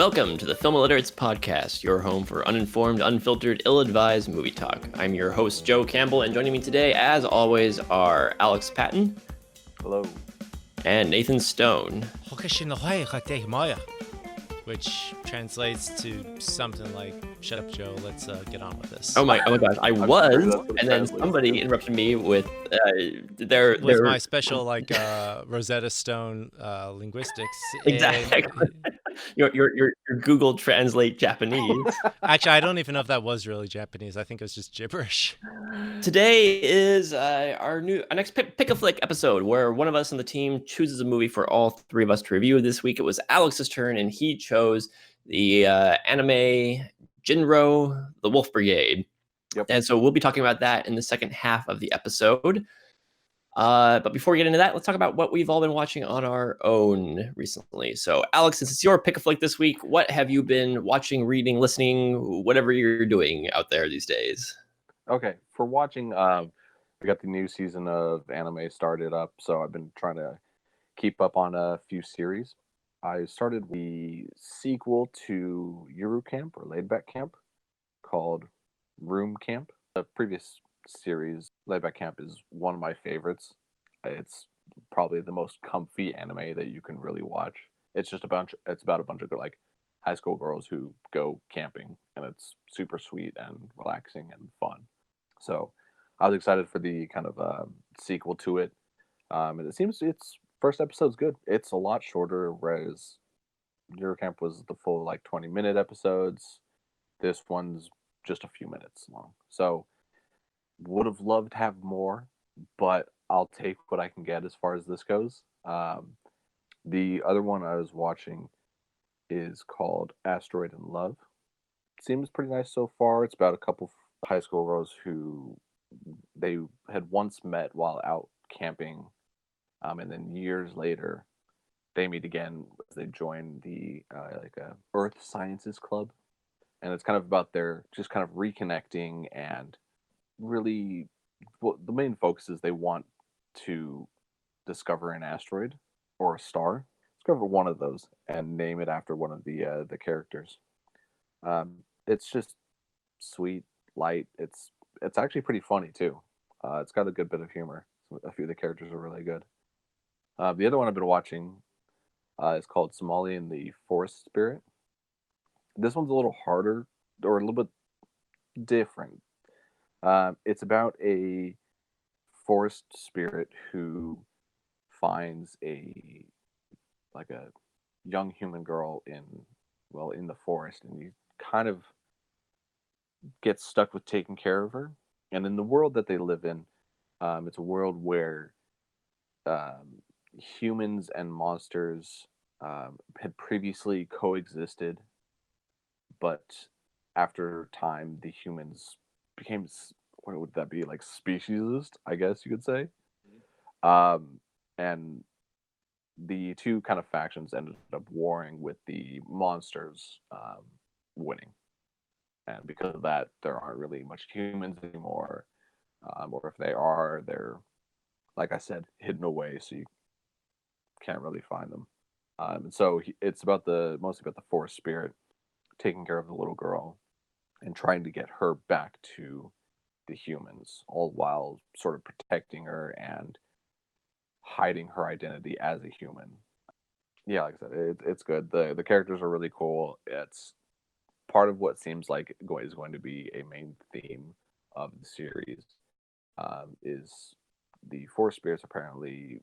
Welcome to the Film Illiterates podcast, your home for uninformed, unfiltered, ill-advised movie talk. I'm your host, Joe Campbell, and joining me today, as always, are Alex Patton. Hello. And Nathan Stone. Which translates to something like, shut up, Joe, let's get on with this. Oh my gosh, I was, and then somebody interrupted me with my special, Rosetta Stone linguistics. Exactly. Your Google Translate Japanese. Actually, I don't even know if that was really Japanese. I think it was just gibberish. Today is our next Pick a Flick episode, where one of us on the team chooses a movie for all three of us to review. This week it was Alex's turn, and he chose the anime Jin-Roh, the Wolf-Brigade. Yep. And so we'll be talking about that in the second half of the episode. But before we get into that, let's talk about what we've all been watching on our own recently. So, Alex, since it's your Pick a Flick this week, what have you been watching, reading, listening, whatever you're doing out there these days? Okay, for watching, we got the new season of anime started up, so I've been trying to keep up on a few series. I started the sequel to Yuru Camp, or Laid Back Camp, called Room Camp. The previous series, Laid Back Camp, is one of my favorites. It's probably the most comfy anime that you can really watch. It's about a bunch of high school girls who go camping, and it's super sweet and relaxing and fun. So I was excited for the kind of sequel to it. And it seems its first episode's good. It's a lot shorter, whereas Yuru Camp was the full 20-minute episodes. This one's just a few minutes long. So would have loved to have more, but I'll take what I can get as far as this goes. The other one I was watching is called Asteroid in Love. Seems pretty nice so far. It's about a couple high school girls who they had once met while out camping, and then years later they meet again as they join the a Earth Sciences Club, and it's kind of about their just kind of reconnecting, and really the main focus is they want to discover an asteroid or a star, discover one of those and name it after one of the characters. It's just sweet, light. It's actually pretty funny too. It's got a good bit of humor. A few of the characters are really good. The other one I've been watching is called Somali and the Forest Spirit. This one's a little harder, or a little bit different. It's about a forest spirit who finds a young human girl in the forest, and he kind of gets stuck with taking care of her. And in the world that they live in, it's a world where humans and monsters had previously coexisted, but after time, the humans became, what would that be, speciesist, I guess you could say. And the two kind of factions ended up warring, with the monsters winning. And because of that, there aren't really much humans anymore. Or if they are, they're, like I said, hidden away, so you can't really find them. And so it's mostly about the forest spirit taking care of the little girl and trying to get her back to the humans, all while sort of protecting her and hiding her identity as a human. Yeah, like I said, it's good. The characters are really cool. It's part of what seems like is going to be a main theme of the series. Is the forest spirits apparently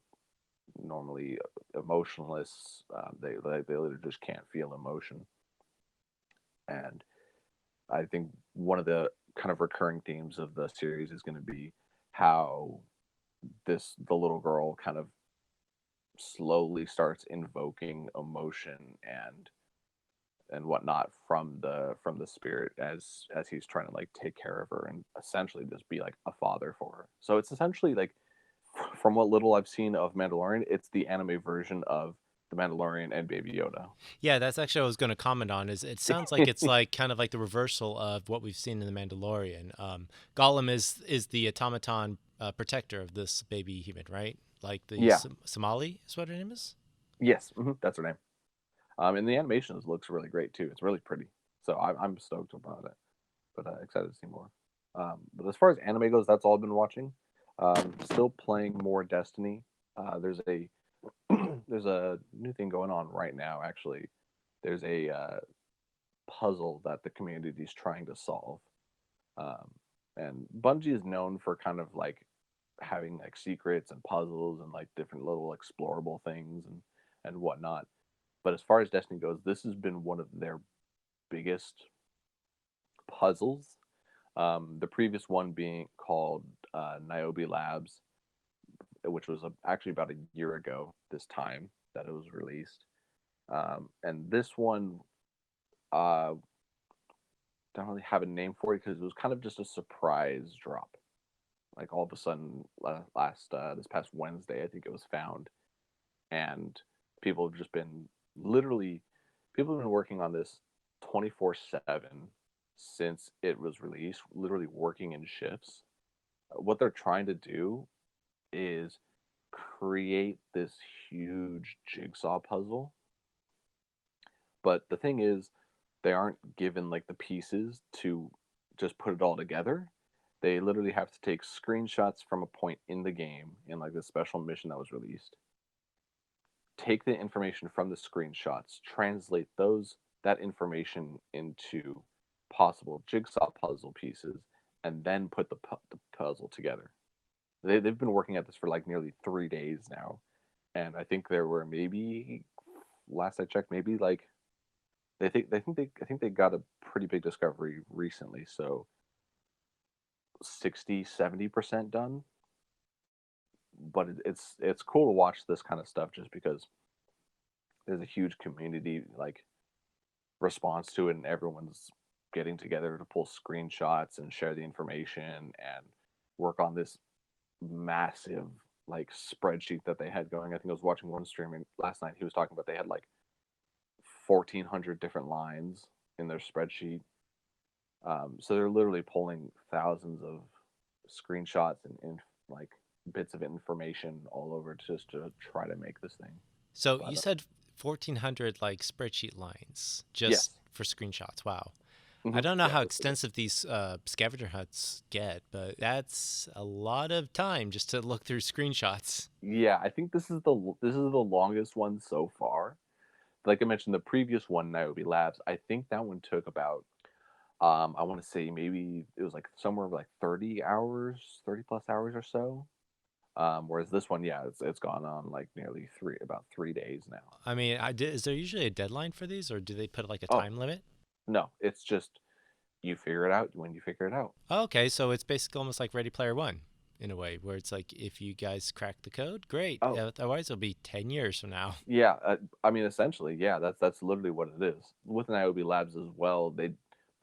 normally emotionless. They literally just can't feel emotion. And I think one of the kind of recurring themes of the series is going to be how the little girl kind of slowly starts invoking emotion and whatnot from the spirit as he's trying to take care of her and essentially just be a father for her. So it's essentially from what little I've seen of Mandalorian, it's the anime version of The Mandalorian and Baby Yoda. Yeah, that's actually what I was going to comment on. Is it sounds like it's kind of like the reversal of what we've seen in The Mandalorian. Gollum is the automaton protector of this baby human, right? Like the Somali is what her name is? Yes, that's her name. And the animation looks really great too. It's really pretty. So I'm stoked about it. But excited to see more. But as far as anime goes, that's all I've been watching. Still playing more Destiny. There's a there's a new thing going on right now. Actually, there's a puzzle that the community is trying to solve. And Bungie is known for kind of like having like secrets and puzzles and like different little explorable things and whatnot. But as far as Destiny goes, this has been one of their biggest puzzles. The previous one being called Niobe Labs, which was actually about a year ago this time that it was released. And this one, don't really have a name for it because it was kind of just a surprise drop. Like all of a sudden, this past Wednesday, I think it was found, and people have just been people have been working on this 24/7 since it was released, literally working in shifts. What they're trying to do is create this huge jigsaw puzzle. But the thing is, they aren't given like the pieces to just put it all together. They literally have to take screenshots from a point in the game in like this special mission that was released. Take the information from the screenshots, translate that information into possible jigsaw puzzle pieces, and then put the puzzle together. They've been working at this for like nearly 3 days now, and I think there were maybe, last I checked, maybe like I think they got a pretty big discovery recently, so 60-70% done. But it's cool to watch this kind of stuff just because there's a huge community like response to it, and everyone's getting together to pull screenshots and share the information and work on this massive like spreadsheet that they had going. I think I was watching one streaming last night. He was talking about they had like 1,400 different lines in their spreadsheet. So they're literally pulling thousands of screenshots and like bits of information all over just to try to make this thing. So you said 1,400 like spreadsheet lines just for screenshots. Wow. Mm-hmm. I don't know how extensive these scavenger hunts get, but that's a lot of time just to look through screenshots. Yeah, I think this is the longest one so far. Like I mentioned, the previous one, Niobe Labs, I think that one took about, I want to say maybe it was like somewhere like 30 plus hours or so. Whereas this one, yeah, it's gone on like nearly about 3 days now. I mean, is there usually a deadline for these, or do they put like a time limit? No, it's just you figure it out when you figure it out. Oh, okay, so it's basically almost like Ready Player One in a way, where it's like if you guys crack the code, great. Otherwise, it'll be 10 years from now. Yeah, I mean, essentially, yeah, that's literally what it is. With Niobe Labs as well,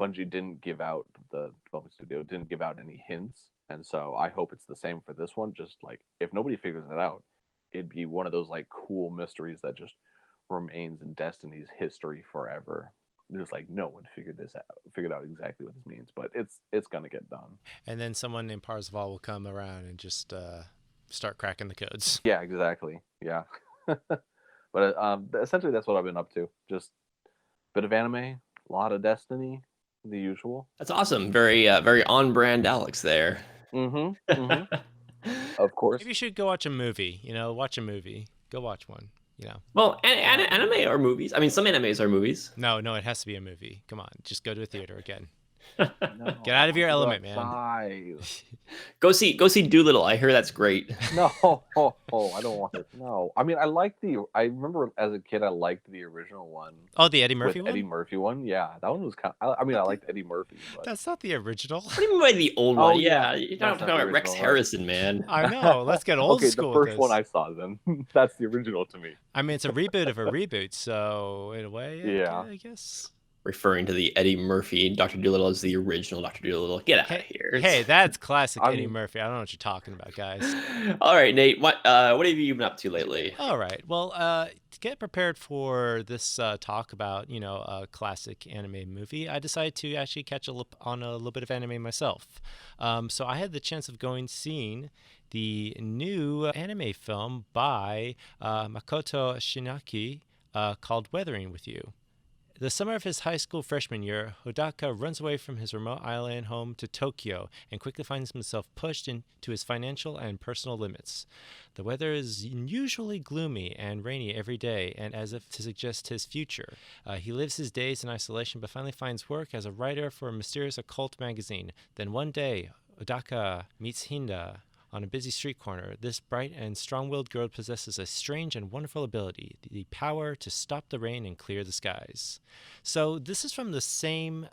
Bungie didn't give out the development studio didn't give out any hints, and so I hope it's the same for this one. Just like if nobody figures it out, it'd be one of those like cool mysteries that just remains in Destiny's history forever. There's like no one figured out exactly what this means, but it's gonna get done. And then someone named Parzival will come around and just start cracking the codes. Yeah, exactly. Yeah. But essentially that's what I've been up to. Just a bit of anime, a lot of Destiny, the usual. That's awesome. Very very on brand Alex there. Mm-hmm. Mm-hmm. Of course. Maybe you should go watch a movie. Watch a movie. Go watch one. Well, anime are movies. I mean, some animes are movies. No, it has to be a movie. Come on, just go to a theater again. No, get out of your element, man. Go see Doolittle. I hear that's great. No, I don't want it. No, I mean I remember as a kid I liked the original one. Oh, the Eddie Murphy one. Eddie Murphy one, yeah, that one was kind of, I mean I liked Eddie Murphy. But... That's not the original. What do you mean by the old one? Yeah, you're talking about Rex Harrison, man. I know. Let's get old school. Okay, the first one I saw then. That's the original to me. I mean, it's a reboot of a reboot, so in a way, yeah, I guess. Referring to the Eddie Murphy Dr. Dolittle as the original Dr. Dolittle. Get out of here. Hey, that's classic Eddie Murphy. I don't know what you're talking about, guys. All right, Nate. What have you been up to lately? All right. Well, to get prepared for this talk about, a classic anime movie, I decided to actually catch on a little bit of anime myself. So I had the chance of seeing the new anime film by Makoto Shinaki, called Weathering with You. The summer of his high school freshman year, Hodaka runs away from his remote island home to Tokyo and quickly finds himself pushed into his financial and personal limits. The weather is unusually gloomy and rainy every day, and as if to suggest his future. He lives his days in isolation, but finally finds work as a writer for a mysterious occult magazine. Then one day, Hodaka meets Hinda on a busy street corner. This bright and strong-willed girl possesses a strange and wonderful ability, the power to stop the rain and clear the skies. So this is from the same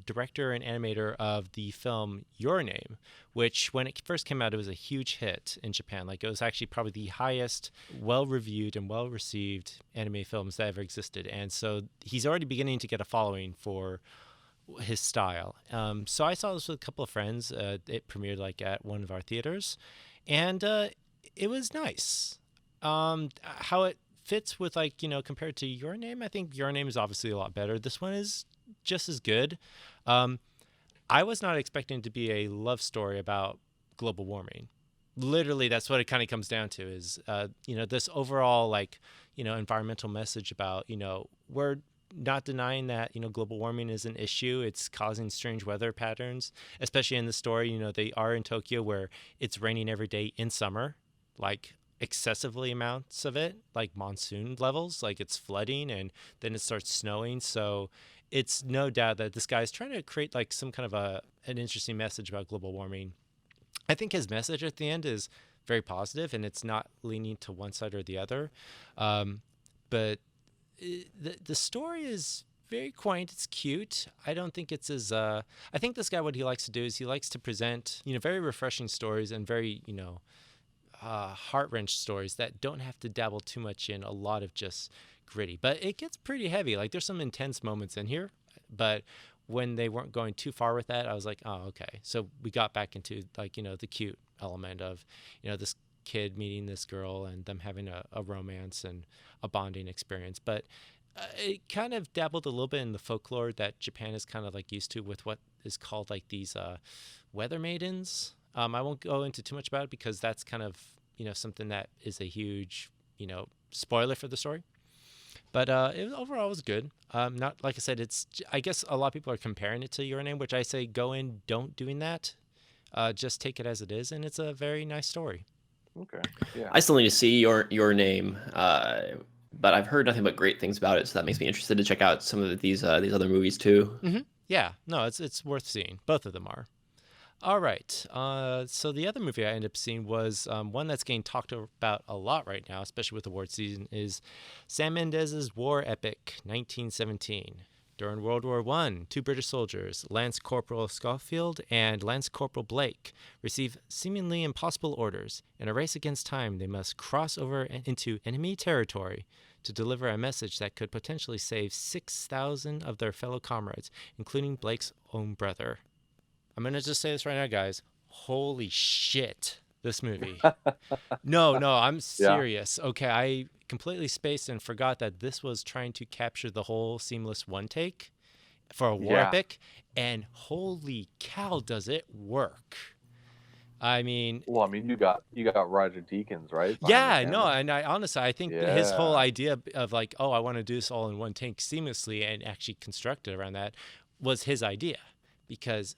director and animator of the film Your Name, which when it first came out, it was a huge hit in Japan. Like, it was actually probably the highest well-reviewed and well-received anime films that ever existed. And so he's already beginning to get a following for his style. So I saw this with a couple of friends. It premiered like at one of our theaters, and it was nice. How it fits with, like, compared to Your Name, I think Your Name is obviously a lot better. This one is just as good. I was not expecting it to be a love story about global warming. Literally, that's what it kind of comes down to is, this overall, like, environmental message about, we're not denying that, global warming is an issue. It's causing strange weather patterns, especially in the story. They are in Tokyo where it's raining every day in summer, like excessively amounts of it, like monsoon levels, like it's flooding and then it starts snowing. So it's no doubt that this guy's trying to create like some kind of an interesting message about global warming. I think his message at the end is very positive and it's not leaning to one side or the other. But the story is very quaint. It's cute. I don't think it's as I think this guy, what he likes to do is he likes to present very refreshing stories and very heart-wrenched stories that don't have to dabble too much in a lot of just gritty, but it gets pretty heavy. Like, there's some intense moments in here, but when they weren't going too far with that, I was like, oh, okay. So we got back into like the cute element of this kid meeting this girl and them having a romance and a bonding experience. But it kind of dabbled a little bit in the folklore that Japan is kind of like used to with what is called like these weather maidens. I won't go into too much about it because that's kind of something that is a huge spoiler for the story. But overall was good. Not, like I said, I guess a lot of people are comparing it to Your Name, which I say go in, don't doing that. Just take it as it is, and it's a very nice story. Okay. Yeah. I still need to see Your Name, but I've heard nothing but great things about it, so that makes me interested to check out some of these other movies too. Mm-hmm. Yeah, no, it's worth seeing. Both of them are. All right. So the other movie I ended up seeing was one that's getting talked about a lot right now, especially with award season, is Sam Mendes's war epic 1917. During World War I, 2 British soldiers, Lance Corporal Schofield and Lance Corporal Blake, receive seemingly impossible orders. In a race against time, they must cross over into enemy territory to deliver a message that could potentially save 6,000 of their fellow comrades, including Blake's own brother. I'm going to just say this right now, guys. Holy shit, this movie. No, I'm serious. Yeah. Okay, I completely spaced and forgot that this was trying to capture the whole seamless one take for a war epic, and holy cow, does it work. I mean, you got Roger Deakins, right? Yeah, no, and I think his whole idea of like, oh, I want to do this all in one take seamlessly and actually construct it around that was his idea, because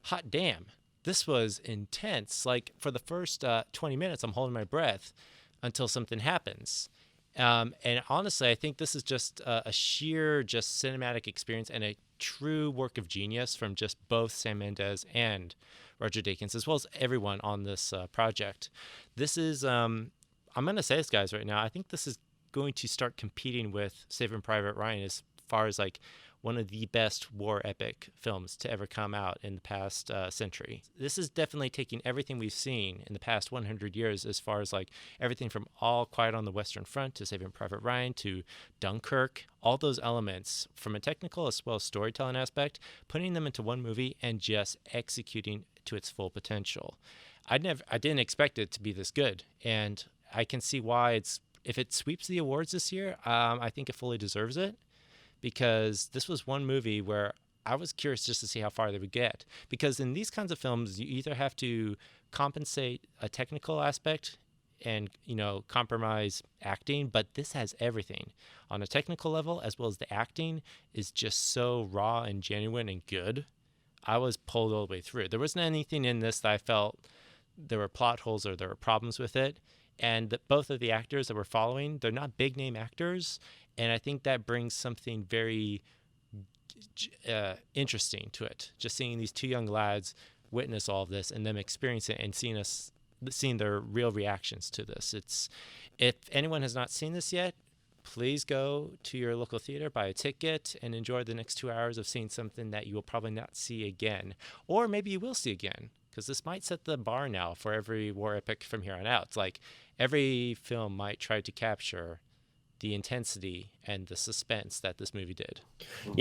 hot damn, this was intense. Like, for the first 20 minutes, I'm holding my breath until something happens. And honestly, I think this is just a sheer just cinematic experience and a true work of genius from just both Sam Mendes and Roger Deakins, as well as everyone on this project. This is, I'm going to say this, guys, right now, I think this is going to start competing with Saving Private Ryan as far as like one of the best war epic films to ever come out in the past century. This is definitely taking everything we've seen in the past 100 years, as far as like everything from All Quiet on the Western Front to Saving Private Ryan to Dunkirk, all those elements from a technical as well as storytelling aspect, putting them into one movie and just executing to its full potential. I didn't expect it to be this good, and I can see why if it sweeps the awards this year, I think it fully deserves it. Because this was one movie where I was curious just to see how far they would get. Because in these kinds of films, you either have to compensate a technical aspect and compromise acting, but this has everything on a technical level, as well as the acting is just so raw and genuine and good. I was pulled all the way through. There wasn't anything in this that I felt there were plot holes or there were problems with it. And both of the actors that we're following, they're not big name actors, and I think that brings something very interesting to it. Just seeing these two young lads witness all of this and them experience it and seeing their real reactions to this. If anyone has not seen this yet, please go to your local theater, buy a ticket, and enjoy the next 2 hours of seeing something that you will probably not see again, or maybe you will see again, because this might set the bar now for every war epic from here on out. It's like every film might try to capture the intensity and the suspense that this movie did.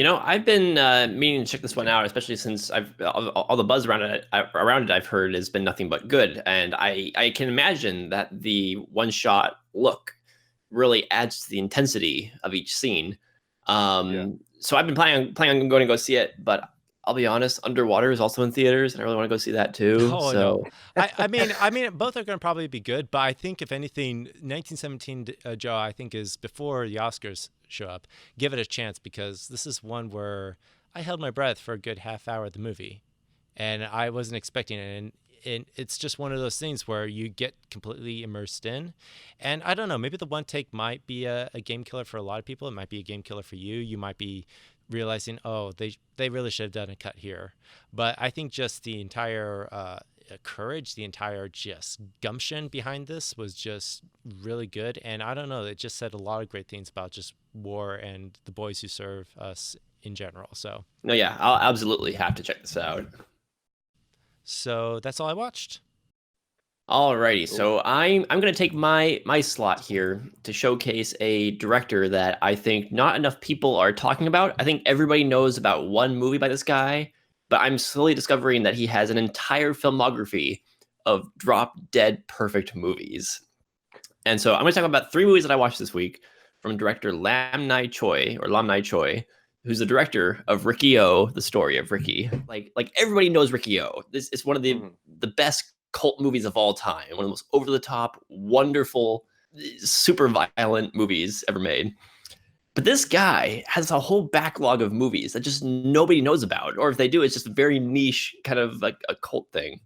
I've been meaning to check this one out, especially since all the buzz around it I've heard has been nothing but good, and I can imagine that the one-shot look really adds to the intensity of each scene. So I've been planning on going to go see it, but I'll be honest, Underwater is also in theaters, and I really want to go see that too. Oh, so no. I mean, both are going to probably be good, but I think if anything, 1917, Joe, I think is before the Oscars show up. Give it a chance, because this is one where I held my breath for a good half hour of the movie, and I wasn't expecting it. And it's just one of those things where you get completely immersed in. And I don't know, maybe the one take might be a game killer for a lot of people. It might be a game killer for you. You might be realizing, oh, they really should have done a cut here. But I think just the entire courage, the entire just gumption behind this was just really good. And I don't know, it just said a lot of great things about just war and the boys who serve us in general. So no, yeah, I'll absolutely have to check this out. So that's all I watched. Alrighty, so I'm going to take my slot here to showcase a director that I think not enough people are talking about. I think everybody knows about one movie by this guy, but I'm slowly discovering that he has an entire filmography of drop-dead perfect movies. And so I'm going to talk about 3 movies that I watched this week from director Lam Nai Choi, who's the director of Ricky-O, The Story of Ricky. Like everybody knows Ricky-O. This is one of the best cult movies of all time. One of the most over-the-top, wonderful, super violent movies ever made. But this guy has a whole backlog of movies that just nobody knows about. Or if they do, it's just a very niche, kind of like a cult thing.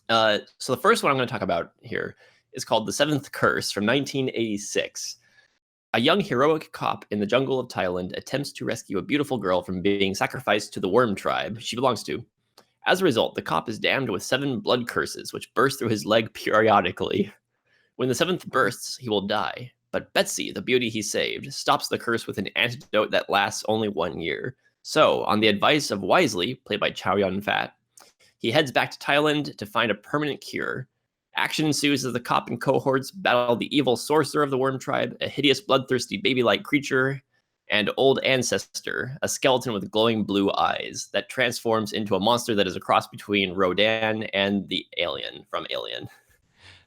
So the first one I'm going to talk about here is called The Seventh Curse from 1986. A young heroic cop in the jungle of Thailand attempts to rescue a beautiful girl from being sacrificed to the worm tribe she belongs to. As a result, the cop is damned with 7 blood curses, which burst through his leg periodically. When the 7th bursts, he will die. But Betsy, the beauty he saved, stops the curse with an antidote that lasts only 1 year. So, on the advice of Wisely, played by Chow Yun-fat, he heads back to Thailand to find a permanent cure. Action ensues as the cop and cohorts battle the evil sorcerer of the worm tribe, a hideous bloodthirsty baby-like creature, and Old Ancestor, a skeleton with glowing blue eyes that transforms into a monster that is a cross between Rodan and the alien from Alien.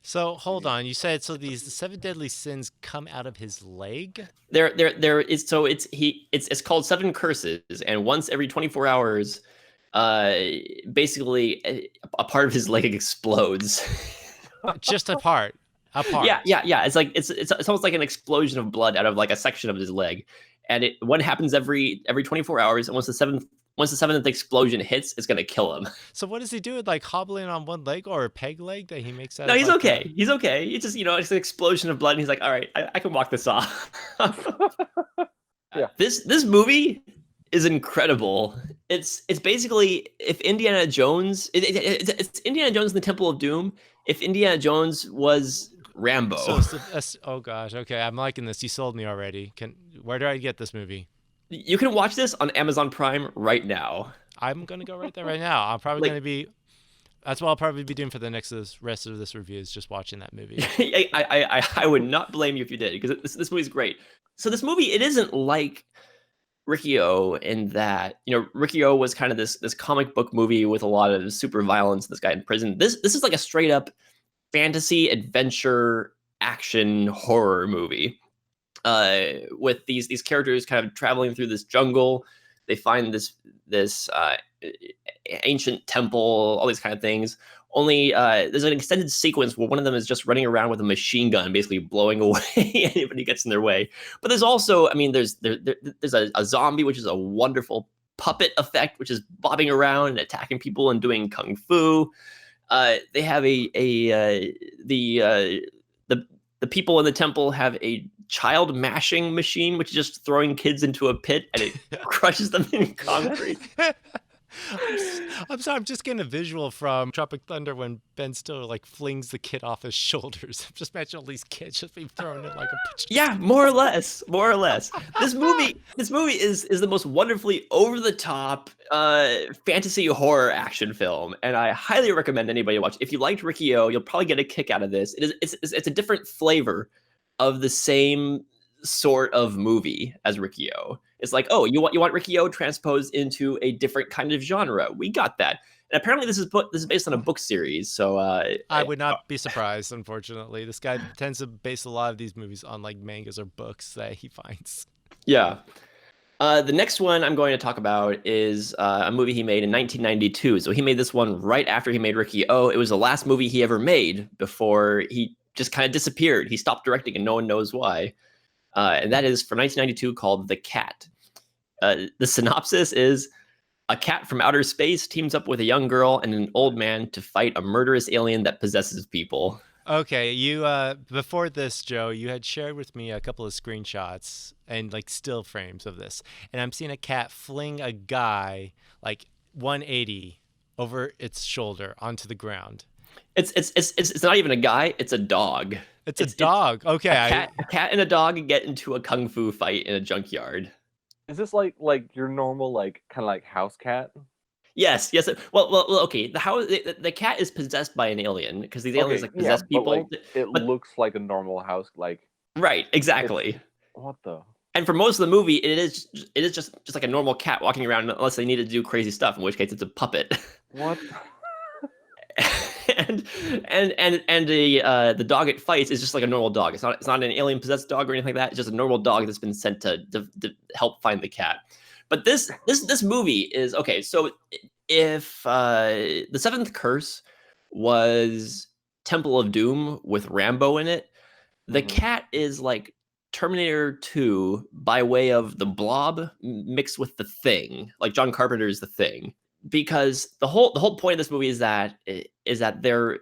So hold on, you said so the 7 deadly sins come out of his leg? There is, so it's called 7 curses, and once every 24 hours, basically a part of his leg explodes. Just a part. Yeah. It's like it's almost like an explosion of blood out of like a section of his leg. And one happens every 24 hours, and once the 7th explosion hits, it's gonna kill him. So what does he do with like hobbling on one leg or a peg leg that he makes out? No, he's okay. He's okay. It's just it's an explosion of blood, and he's like, all right, I can walk this off. Yeah. This movie is incredible. It's basically if Indiana Jones, it's Indiana Jones and the Temple of Doom. If Indiana Jones was Rambo. Oh gosh, okay, I'm liking this. You sold me already. Where do I get this movie? You can watch this on Amazon Prime right now. I'm gonna go right there right now. I'm probably gonna be. That's what I'll probably be doing for the rest of this review is just watching that movie. I would not blame you if you did, because this movie's great. So this movie, it isn't like Ricky-O in that Ricky-O was kind of this comic book movie with a lot of super violence. This guy in prison. This is like a straight up fantasy adventure action horror movie with these characters kind of traveling through this jungle. They find this ancient temple, all these kind of things. Only there's an extended sequence where one of them is just running around with a machine gun, basically blowing away anybody who gets in their way. But there's also, I mean, there's a zombie, which is a wonderful puppet effect, which is bobbing around and attacking people and doing kung fu. They have the people in the temple have a child mashing machine, which is just throwing kids into a pit and it crushes them in concrete. I'm sorry, I'm just getting a visual from Tropic Thunder when Ben Stiller like flings the kid off his shoulders. I'm just imagining all these kids just being thrown in like a pitch. Yeah, more or less. This movie is the most wonderfully over the top fantasy horror action film, and I highly recommend anybody watch. If you liked Riki-Oh, you'll probably get a kick out of this. It's a different flavor of the same sort of movie as Riki-Oh. It's like, oh, you want Riki-Oh transposed into a different kind of genre. We got that. And apparently this is based on a book series. So I would not be surprised, unfortunately. This guy tends to base a lot of these movies on like mangas or books that he finds. Yeah. The next one I'm going to talk about is a movie he made in 1992. So he made this one right after he made Riki-Oh. It was the last movie he ever made before he just kind of disappeared. He stopped directing and no one knows why. And that is from 1992 called The Cat. The synopsis is: a cat from outer space teams up with a young girl and an old man to fight a murderous alien that possesses people. Okay, you before this, Joe, you had shared with me a couple of screenshots and like still frames of this, and I'm seeing a cat fling a guy like 180 over its shoulder onto the ground. It's not even a guy; it's a dog. It's a dog. Okay, a cat and a dog get into a kung fu fight in a junkyard. Is this like your normal like kind of like house cat? Yes. Well. Okay. The cat is possessed by an alien because these aliens like possess people. But looks like a normal house, like right. Exactly. What the? And for most of the movie, it is just like a normal cat walking around, unless they need to do crazy stuff, in which case it's a puppet. What? and the dog it fights is just like a normal dog. It's not an alien possessed dog or anything like that. It's just a normal dog that's been sent to help find the cat. But this movie is okay. So if the Seventh Curse was Temple of Doom with Rambo in it, the cat is like Terminator 2 by way of the Blob mixed with The Thing, like John Carpenter's The Thing. Because the whole point of this movie is that they're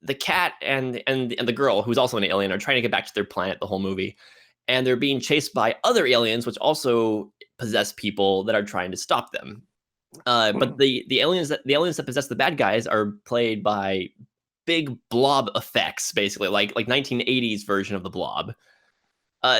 the cat and the girl, who's also an alien, are trying to get back to their planet the whole movie, and they're being chased by other aliens which also possess people that are trying to stop them. But the aliens that possess the bad guys are played by big blob effects, basically like 1980s version of the Blob.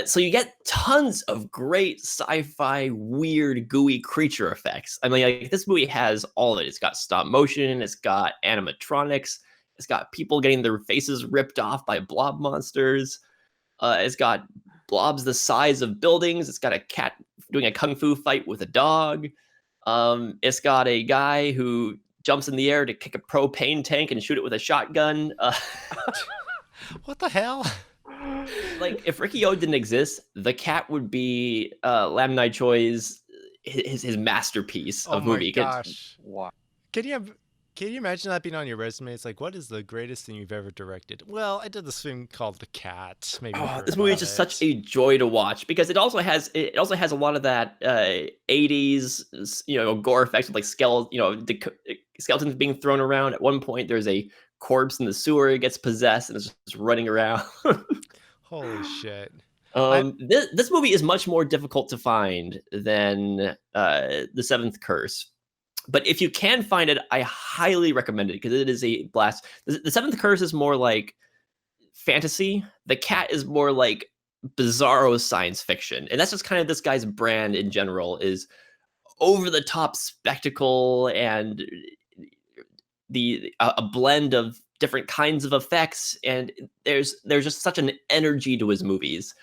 So you get tons of great sci-fi, weird, gooey creature effects. I mean, like, this movie has all of it. It's got stop motion, it's got animatronics, it's got people getting their faces ripped off by blob monsters. It's got blobs the size of buildings. It's got a cat doing a kung fu fight with a dog. It's got a guy who jumps in the air to kick a propane tank and shoot it with a shotgun. What the hell? Like, if Riki-Oh didn't exist, the cat would be Lam Nai Choi's his masterpiece of movie. Oh my gosh! Wow. Can you imagine that being on your resume? It's like, what is the greatest thing you've ever directed? Well, I did this thing called The Cat. Maybe this movie is just such a joy to watch because it also has a lot of that 80s gore effects with like skeletons being thrown around. At one point, there's a corpse in the sewer. It gets possessed and it's just running around. Holy shit. This movie is much more difficult to find than The Seventh Curse. But if you can find it, I highly recommend it because it is a blast. The Seventh Curse is more like fantasy. The Cat is more like bizarro science fiction. And that's just kind of this guy's brand in general, is over the top spectacle and a blend of different kinds of effects. And there's just such an energy to his movies.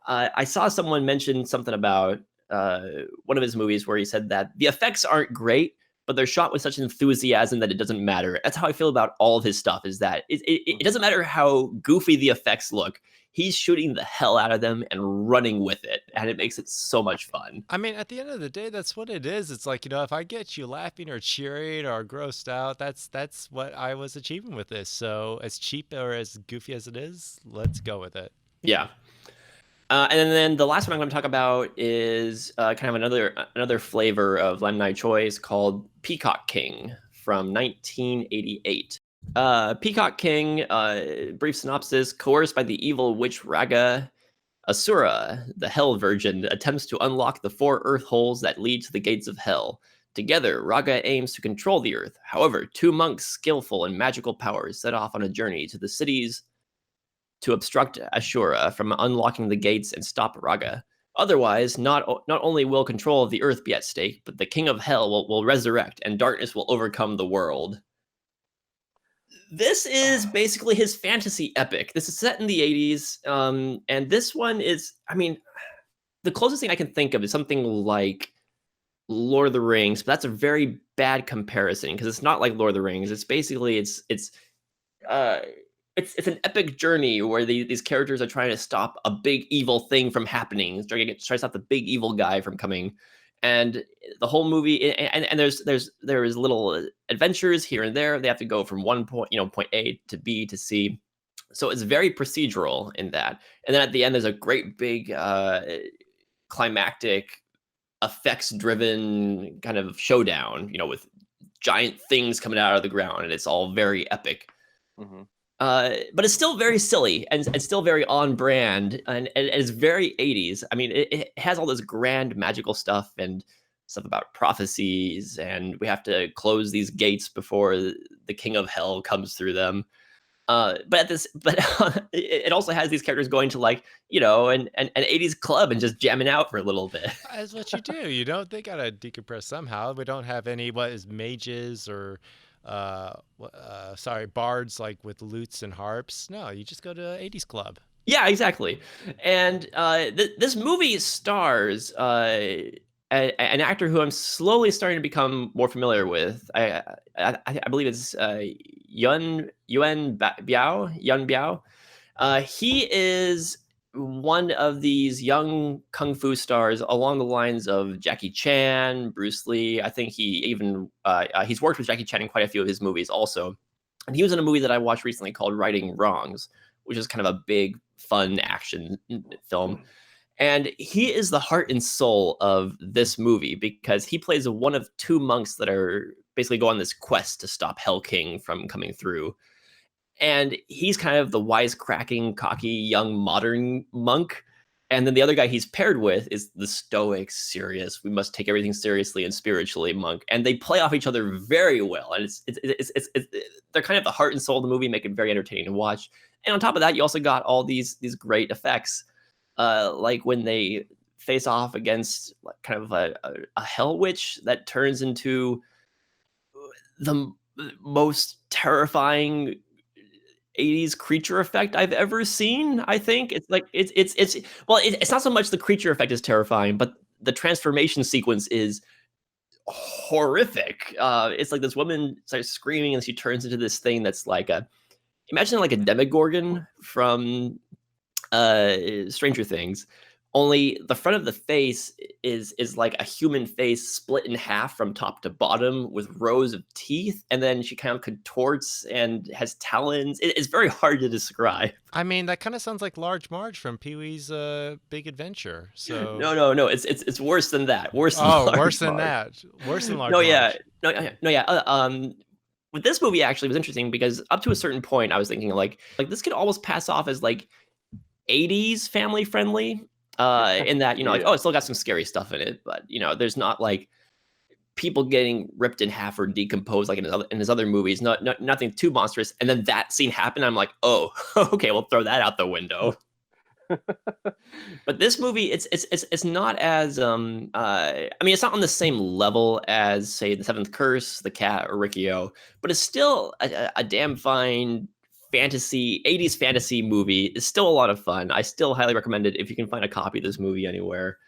I saw someone mention something about one of his movies where he said that the effects aren't great, but they're shot with such enthusiasm that it doesn't matter. That's how I feel about all of his stuff, is that it doesn't matter how goofy the effects look. he's shooting the hell out of them and running with it, and it makes it so much fun. I mean, at the end of the day, that's what it is. It's like, if I get you laughing or cheering or grossed out, that's what I was achieving with this. So as cheap or as goofy as it is, let's go with it. Yeah. And then the last one I'm going to talk about is kind of another flavor of Lam Nai Choi's called Peacock King from 1988. Peacock King, brief synopsis: coerced by the evil witch Raga, Asura, the Hell Virgin, attempts to unlock the 4 earth holes that lead to the gates of hell. Together, Raga aims to control the earth. However, 2 monks skillful in magical powers set off on a journey to the cities to obstruct Ashura from unlocking the gates and stop Raga. Otherwise, not only will control of the earth be at stake, but the king of hell will resurrect and darkness will overcome the world. This is basically his fantasy epic. This is set in the 80s, and this one is, I mean, the closest thing I can think of is something like Lord of the Rings, but that's a very bad comparison because it's not like Lord of the Rings. It's basically it's an epic journey where these characters are trying to stop a big evil thing from happening, trying to stop the big evil guy from coming. And the whole movie, and there's little adventures here and there. They have to go from one point, point A to B to C. So it's very procedural in that. And then at the end, there's a great big climactic, effects-driven kind of showdown, with giant things coming out of the ground, and it's all very epic. Mm-hmm. But it's still very silly and still very on brand, and it's very 80s. I mean, it has all this grand magical stuff and stuff about prophecies, and we have to close these gates before the king of hell comes through them. But it also has these characters going to an 80s club and just jamming out for a little bit. That's what you do. They gotta decompress somehow. We don't have any mages or bards like with lutes and harps. No, you just go to 80s club. Yeah, exactly. And this movie stars an actor who I'm slowly starting to become more familiar with. I believe it's Yun Biao. He is one of these young kung fu stars along the lines of Jackie Chan, Bruce Lee. I think he even he's worked with Jackie Chan in quite a few of his movies also. And he was in a movie that I watched recently called Righting Wrongs, which is kind of a big, fun action film. And he is the heart and soul of this movie because he plays one of 2 monks that are basically go on this quest to stop Hell King from coming through. And he's kind of the wisecracking, cocky, young, modern monk. And then the other guy he's paired with is the stoic, serious, we must take everything seriously and spiritually monk. And they play off each other very well. And they're kind of the heart and soul of the movie, make it very entertaining to watch. And on top of that, you also got all these great effects, like when they face off against kind of a hell witch that turns into the most terrifying 80s creature effect I've ever seen. I think it's like it's not so much the creature effect is terrifying, but the transformation sequence is horrific. It's like this woman starts screaming and she turns into this thing that's like imagine like a demogorgon from Stranger Things, only the front of the face is like a human face split in half from top to bottom with rows of teeth, and then she kind of contorts and has talons. It's very hard to describe. I mean, that kind of sounds like Large Marge from Pee-wee's Big Adventure. So no, it's worse than that. Worse than worse than Marge. that. Worse than Large Marge. With this movie actually was interesting because up to a certain point I was thinking like this could almost pass off as like 80s family friendly. In that, it's still got some scary stuff in it, but there's not like people getting ripped in half or decomposed like in his other movies. Nothing too monstrous. And then that scene happened. I'm like, oh, okay, we'll throw that out the window. But this movie, it's not as it's not on the same level as say The Seventh Curse, The Cat, or Riccio, but it's still a damn fine 80s fantasy movie. Is still a lot of fun. I still highly recommend it if you can find a copy of this movie anywhere.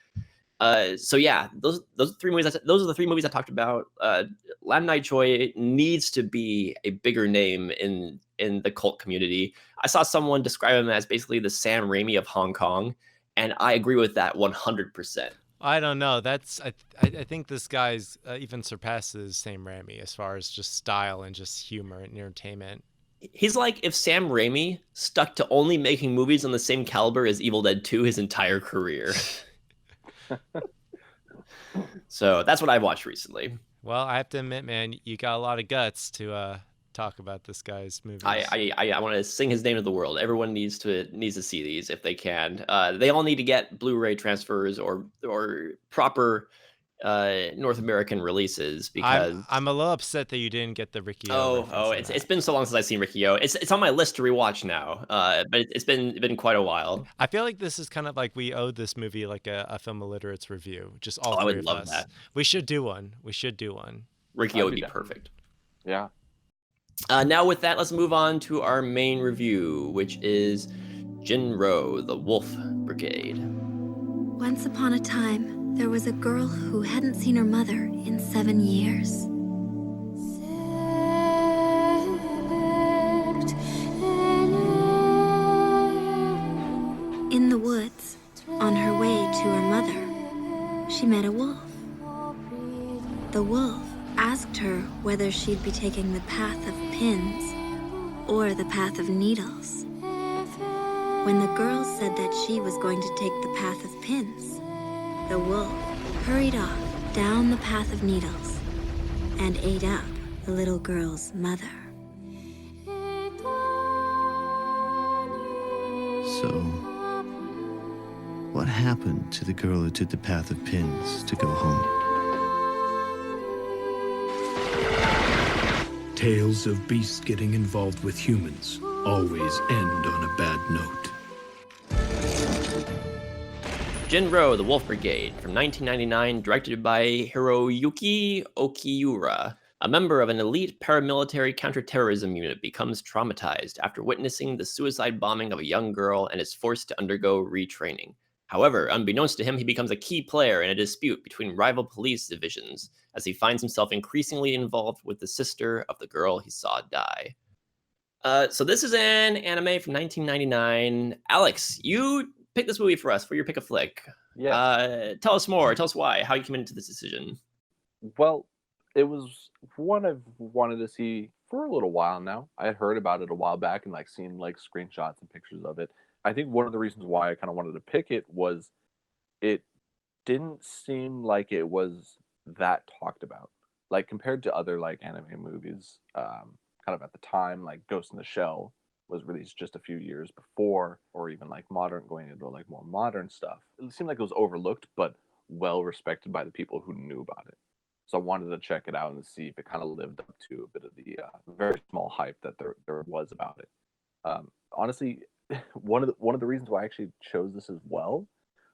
So yeah, those are three movies. Those are the three movies I talked about. Lam Nai Choi needs to be a bigger name in the cult community. I saw someone describe him as basically the Sam Raimi of Hong Kong, and I agree with that 100%. I don't know. I think this guy's even surpasses Sam Raimi as far as just style and just humor and entertainment. He's like if Sam Raimi stuck to only making movies on the same caliber as Evil Dead 2 his entire career. So that's what I've watched recently. Well, I have to admit, man, you got a lot of guts to talk about this guy's movies. I want to sing his name to the world. Everyone needs to see these if they can. They all need to get Blu-ray transfers or proper North American releases because I'm a little upset that you didn't get the Ricky O. It's been so long since I've seen Ricky O. It's on my list to rewatch now. But it's been quite a while. I feel like this is kind of like we owe this movie like a Film Illiterates review. Just all three I would of love us. that. We should do one. Ricky O would be perfect. Yeah. Now with that, let's move on to our main review, which is Jin-Roh, the Wolf Brigade. Once upon a time, there was a girl who hadn't seen her mother in 7 years. In the woods, on her way to her mother, she met a wolf. The wolf asked her whether she'd be taking the path of pins or the path of needles. When the girl said that she was going to take the path of pins, the wolf hurried off down the path of needles and ate up the little girl's mother. So, what happened to the girl who took the path of pins to go home? Tales of beasts getting involved with humans always end on a bad note. Jin-Roh, the Wolf Brigade, from 1999, directed by Hiroyuki Okiura. A member of an elite paramilitary counterterrorism unit becomes traumatized after witnessing the suicide bombing of a young girl and is forced to undergo retraining. However, unbeknownst to him, he becomes a key player in a dispute between rival police divisions as he finds himself increasingly involved with the sister of the girl he saw die. So this is an anime from 1999. Alex, you picked this movie for us for your pick a flick. Yeah. Tell us more. Tell us why. How you came into this decision. Well, it was one I've wanted to see for a little while now. I had heard about it a while back and seen screenshots and pictures of it. I think one of the reasons why I kind of wanted to pick it was it didn't seem like it was that talked about. Compared to other anime movies, kind of at the time, Ghost in the Shell was released just a few years before, or even modern, going into more modern stuff. It seemed like it was overlooked, but well respected by the people who knew about it. So I wanted to check it out and see if it kind of lived up to a bit of the very small hype that there was about it. Honestly, one of the reasons why I actually chose this as well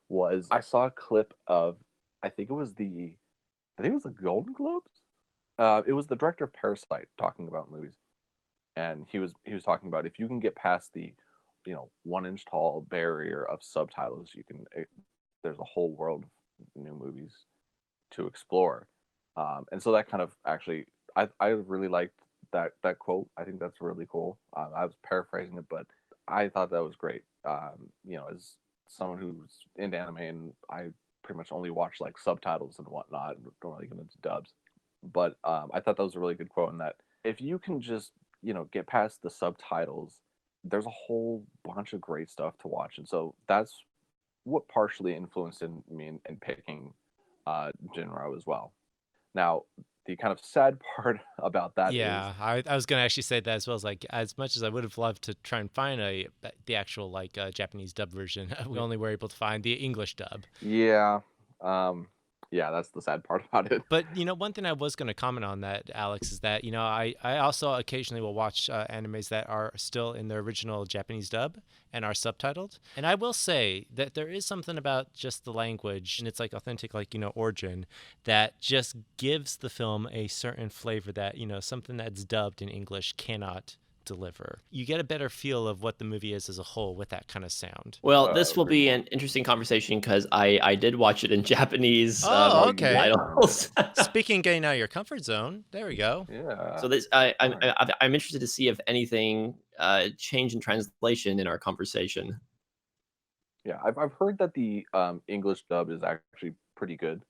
was I saw a clip of I think it was the Golden Globes. It was the director of Parasite talking about movies, and he was talking about if you can get past the 1 inch tall barrier of subtitles, there's a whole world of new movies to explore. And so that kind of actually I really liked that quote. I think that's really cool. I was paraphrasing it, but I thought that was great. As someone who's into anime, and I pretty much only watch subtitles and whatnot, don't really get into dubs. But I thought that was a really good quote, in that if you can just get past the subtitles, there's a whole bunch of great stuff to watch. And so that's what partially influenced me in picking Jin-Roh as well. Now, the kind of sad part about that is... I was going to actually say that as well. As much as I would have loved to try and find the actual Japanese dub version, we only were able to find the English dub. Yeah. Yeah, that's the sad part about it. But, one thing I was going to comment on that, Alex, is that, I also occasionally will watch animes that are still in their original Japanese dub and are subtitled. And I will say that there is something about just the language and its authentic, origin that just gives the film a certain flavor that, something that's dubbed in English cannot deliver. You get a better feel of what the movie is as a whole with that kind of sound. Well, this will be an interesting conversation because I did watch it in Japanese Oh, okay. titles. Speaking of getting out of your comfort zone, there we go. Yeah. So this I'm interested to see if anything changed in translation in our conversation. Yeah, I've heard that the English dub is actually pretty good.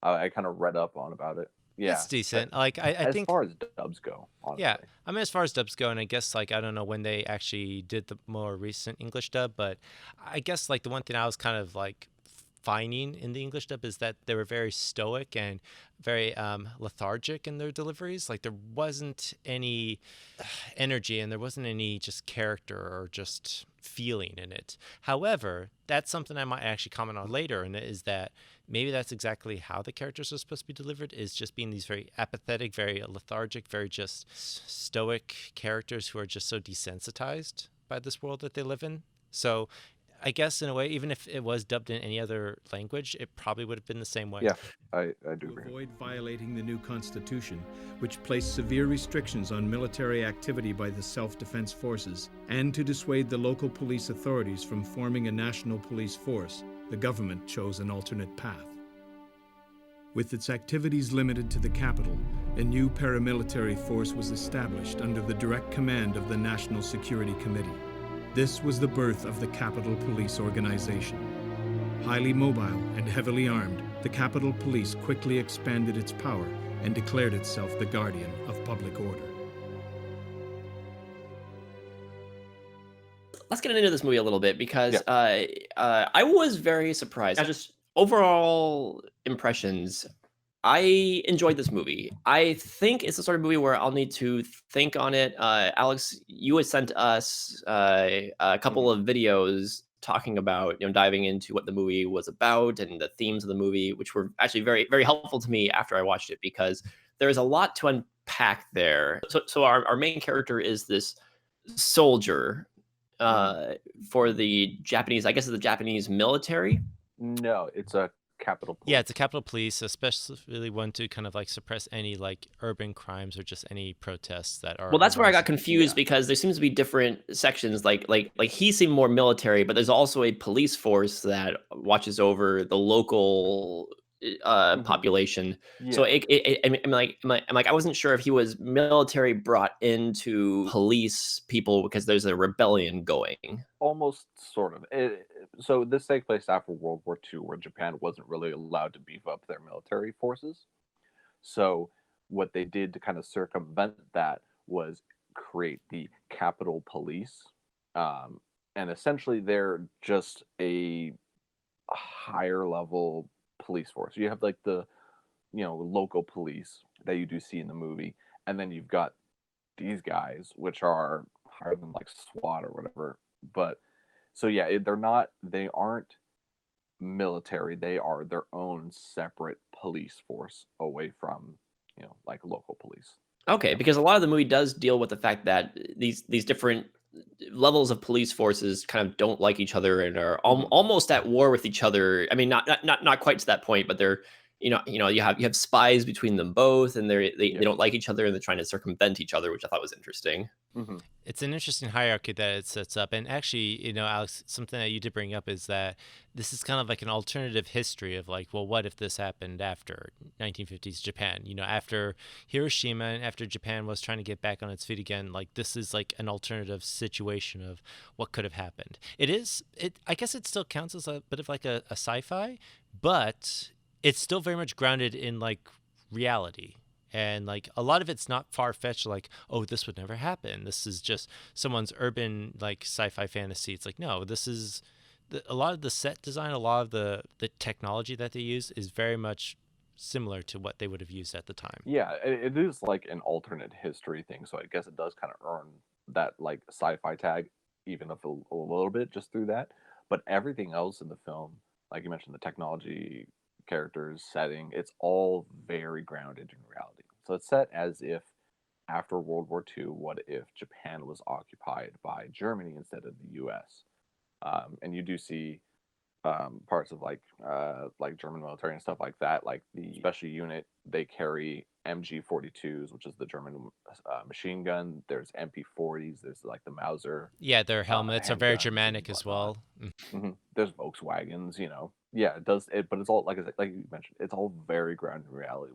I kind of read up on about it. Yeah, It's decent. Like I as think far as dubs go, honestly. yeah, I mean, as far as dubs go, and I guess like I don't know when they actually did the more recent English dub, but I guess like the one thing I was kind of like finding in the English dub is that they were very stoic and very lethargic in their deliveries. Like there wasn't any energy and there wasn't any just character or just feeling in it. However, that's something I might actually comment on later, and it is that maybe that's exactly how the characters are supposed to be delivered, is just being these very apathetic, very lethargic, very just stoic characters who are just so desensitized by this world that they live in. So I guess in a way, even if it was dubbed in any other language, it probably would have been the same way. Yeah, I do To agree. avoid violating the new constitution, which placed severe restrictions on military activity by the self-defense forces, and to dissuade the local police authorities from forming a national police force, the government chose an alternate path. With its activities limited to the capital, a new paramilitary force was established under the direct command of the National Security Committee. This was the birth of the Capitol Police Organization. Highly mobile and heavily armed, the Capitol Police quickly expanded its power and declared itself the guardian of public order. Let's get into this movie a little bit because I was very surprised. Just overall impressions. I enjoyed this movie. I think it's the sort of movie where I'll need to think on it. Alex, you had sent us a couple of videos talking about, diving into what the movie was about and the themes of the movie, which were actually very, very helpful to me after I watched it because there is a lot to unpack there. So our main character is this soldier for the Japanese, I guess it's the Japanese military. No, it's a Capitol Police. Yeah, it's a Capitol Police, especially one to kind of like suppress any like urban crimes or just any protests that are. Well, that's where I got arising. confused because there seems to be different sections. Like he seemed more military, but there's also a police force that watches over the local population. So I'm like, I wasn't sure if he was military brought in to police people because there's a rebellion going. Almost, sort of. So this takes place after World War II, where Japan wasn't really allowed to beef up their military forces. So what they did to kind of circumvent that was create the Capitol Police. And essentially they're just a higher level police force. You have like the local police that you do see in the movie, and then you've got these guys which are higher than like SWAT or whatever. But so yeah, they aren't military. They are their own separate police force away from like local police. Okay, because a lot of the movie does deal with the fact that these different levels of police forces kind of don't like each other and are almost at war with each other. I mean, not quite to that point, but they're you have spies between them both, and they don't like each other, and they're trying to circumvent each other, which I thought was interesting. It's an interesting hierarchy that it sets up. And actually, Alex, something that you did bring up is that this is kind of like an alternative history of like, well, what if this happened after 1950s Japan? After Hiroshima and after Japan was trying to get back on its feet again, like this is like an alternative situation of what could have happened. I guess it still counts as a bit of like a sci-fi, but it's still very much grounded in like reality. And like a lot of it's not far-fetched, like, oh, this would never happen. This is just someone's urban like sci-fi fantasy. It's like, no, this is a lot of the set design, a lot of the technology that they use is very much similar to what they would have used at the time. Yeah, it is like an alternate history thing, so I guess it does kind of earn that like sci-fi tag, even if a little bit just through that. But everything else in the film, like you mentioned, the technology, characters, setting, it's all very grounded in reality. So it's set as if after World War II, what if Japan was occupied by Germany instead of the US? And you do see parts of like German military and stuff like that, like the special unit, they carry MG-42s, which is the German machine gun. There's MP-40s. There's like the Mauser Yeah, their helmets are very handguns and Germanic as whatnot. well. There's Volkswagens, you know. Yeah, it does it, but it's all like I said, like you mentioned, it's all very grounded in reality,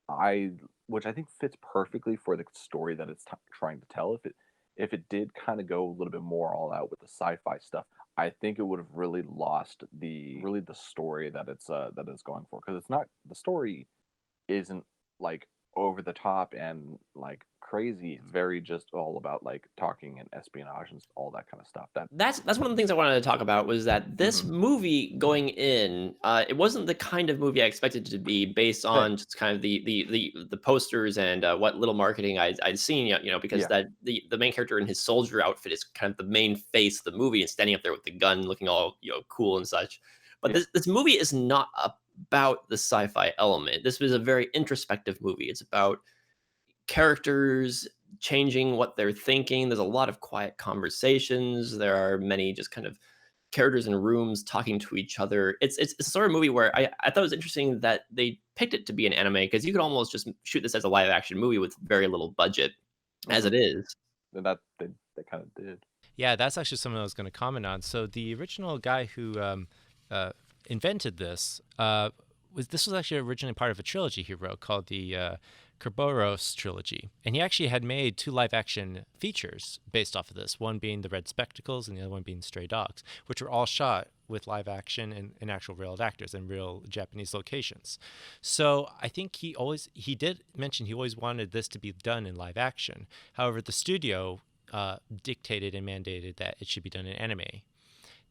I which I think fits perfectly for the story that it's trying to tell. If it did kind of go a little bit more all out with the sci-fi stuff, I think it would have really lost the story that it's going for, because it's not the story isn't like over the top and like crazy. It's very just all about like talking and espionage and all that kind of stuff. That's one of the things I wanted to talk about, was that this movie going in, it wasn't the kind of movie I expected it to be, based on just kind of the posters and what little marketing I'd seen, you know, because that the main character in his soldier outfit is kind of the main face of the movie and standing up there with the gun, looking all, you know, cool and such. But this movie is not about the sci-fi element. This was a very introspective movie. It's about characters changing what they're thinking. There's a lot of quiet conversations. There are many just kind of characters in rooms talking to each other. It's a sort of movie where I thought it was interesting that they picked it to be an anime, because you could almost just shoot this as a live action movie with very little budget as it is. And that they kind of did. Yeah, that's actually something I was going to comment on. So the original guy who invented this was actually originally part of a trilogy he wrote called the Kerberos trilogy, and he actually had made 2 live-action features based off of this. One being The Red Spectacles, and the other one being Stray Dogs, which were all shot with live action and actual real actors in real Japanese locations. So I think he did mention he always wanted this to be done in live action. However, the studio dictated and mandated that it should be done in anime.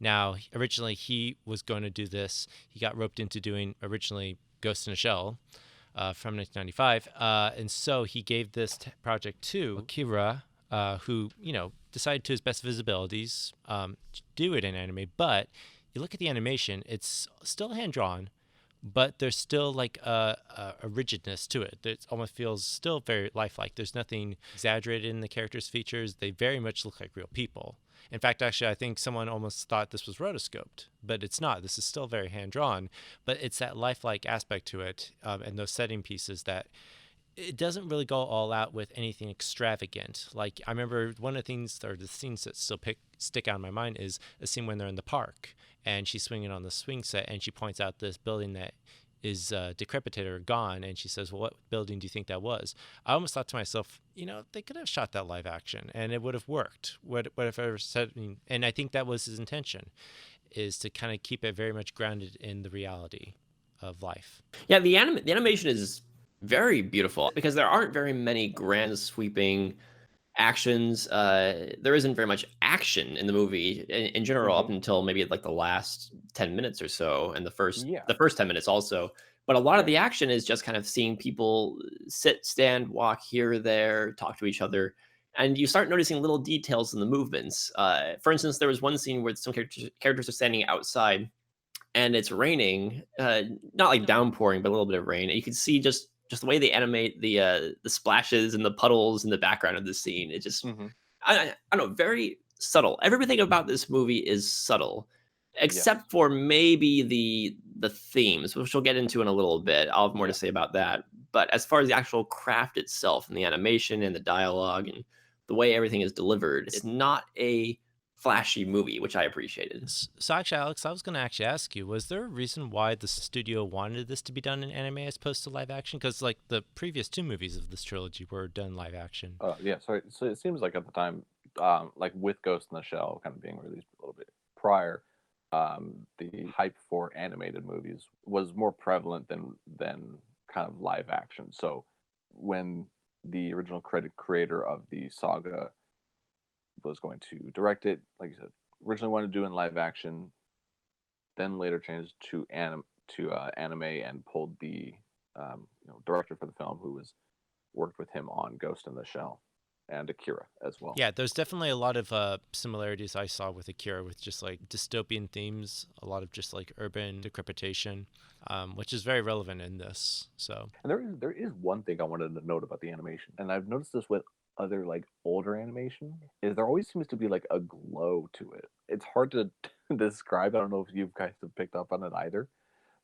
Now, originally he was going to do this. He got roped into doing originally Ghost in a Shell from 1995. And so he gave this project to Akira, who, you know, decided to his best of his abilities to do it in anime. But you look at the animation, it's still hand-drawn, but there's still like a rigidness to it. It almost feels still very lifelike. There's nothing exaggerated in the characters' features. They very much look like real people. In fact, actually, I think someone almost thought this was rotoscoped, but it's not. This is still very hand-drawn, but it's that lifelike aspect to it, and those setting pieces that it doesn't really go all out with anything extravagant. Like, I remember one of the things, or the scenes that still stick out in my mind, is a scene when they're in the park, and she's swinging on the swing set, and she points out this building that is decrepitated or gone, and she says, well, what building do you think that was? I almost thought to myself, you know, they could have shot that live action and it would have worked. What if I ever said, and I think that was his intention, is to kind of keep it very much grounded in the reality of life. Yeah, the animation is very beautiful, because there aren't very many grand sweeping actions. There isn't very much action in the movie in general, up until maybe like the last 10 minutes or so, and the first 10 minutes also. But a lot of the action is just kind of seeing people sit, stand, walk here or there, talk to each other, and you start noticing little details in the movements. For instance, there was one scene where some characters are standing outside and it's raining, not like downpouring, but a little bit of rain, and you can see just the way they animate the splashes and the puddles in the background of the scene. It just, I don't know, very subtle. Everything about this movie is subtle, except for maybe the themes, which we'll get into in a little bit. I'll have more to say about that. But as far as the actual craft itself and the animation and the dialogue and the way everything is delivered, it's not a flashy movie, which I appreciated. So actually, Alex, I was going to actually ask you, was there a reason why the studio wanted this to be done in anime as opposed to live action? Because like the previous 2 movies of this trilogy were done live action. Yeah, so it seems like at the time, like with Ghost in the Shell kind of being released a little bit prior, the hype for animated movies was more prevalent than kind of live action. So when the original creator of the saga was going to direct it, like you said, originally wanted to do in live action, then later changed to anime and pulled the director for the film, who worked with him on Ghost in the Shell and Akira as well. Yeah, there's definitely a lot of similarities I saw with Akira, with just like dystopian themes, a lot of just like urban decrepitation, which is very relevant in this. So, and there is one thing I wanted to note about the animation, and I've noticed this with other like older animation, is there always seems to be like a glow to it. It's hard to describe. I don't know if you guys have picked up on it either,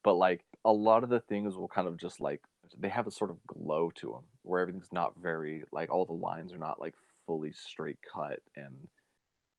but like a lot of the things will kind of just like they have a sort of glow to them where everything's not very like all the lines are not like fully straight cut, and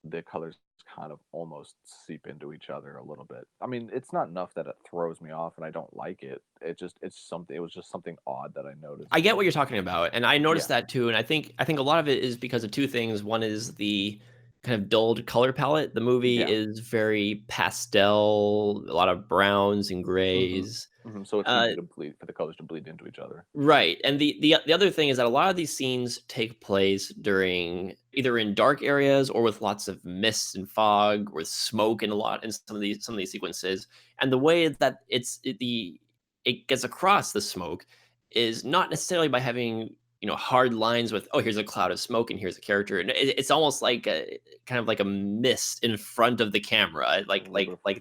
the colors kind of almost seep into each other a little bit. I mean, it's not enough that it throws me off and I don't like it. It was just something odd that I noticed. I get what you're talking about, and I noticed Yeah. that too. And I think a lot of it is because of two things. One is the kind of dulled color palette. The movie Yeah. is very pastel, a lot of browns and grays. So it's easy to bleed for the colors to bleed into each other. Right. And the other thing is that a lot of these scenes take place during either in dark areas or with lots of mist and fog, with smoke and a lot in some of these sequences. And the way that it gets across the smoke is not necessarily by having, hard lines with, oh, here's a cloud of smoke and here's a character. And it's almost like a kind of like a mist in front of the camera, like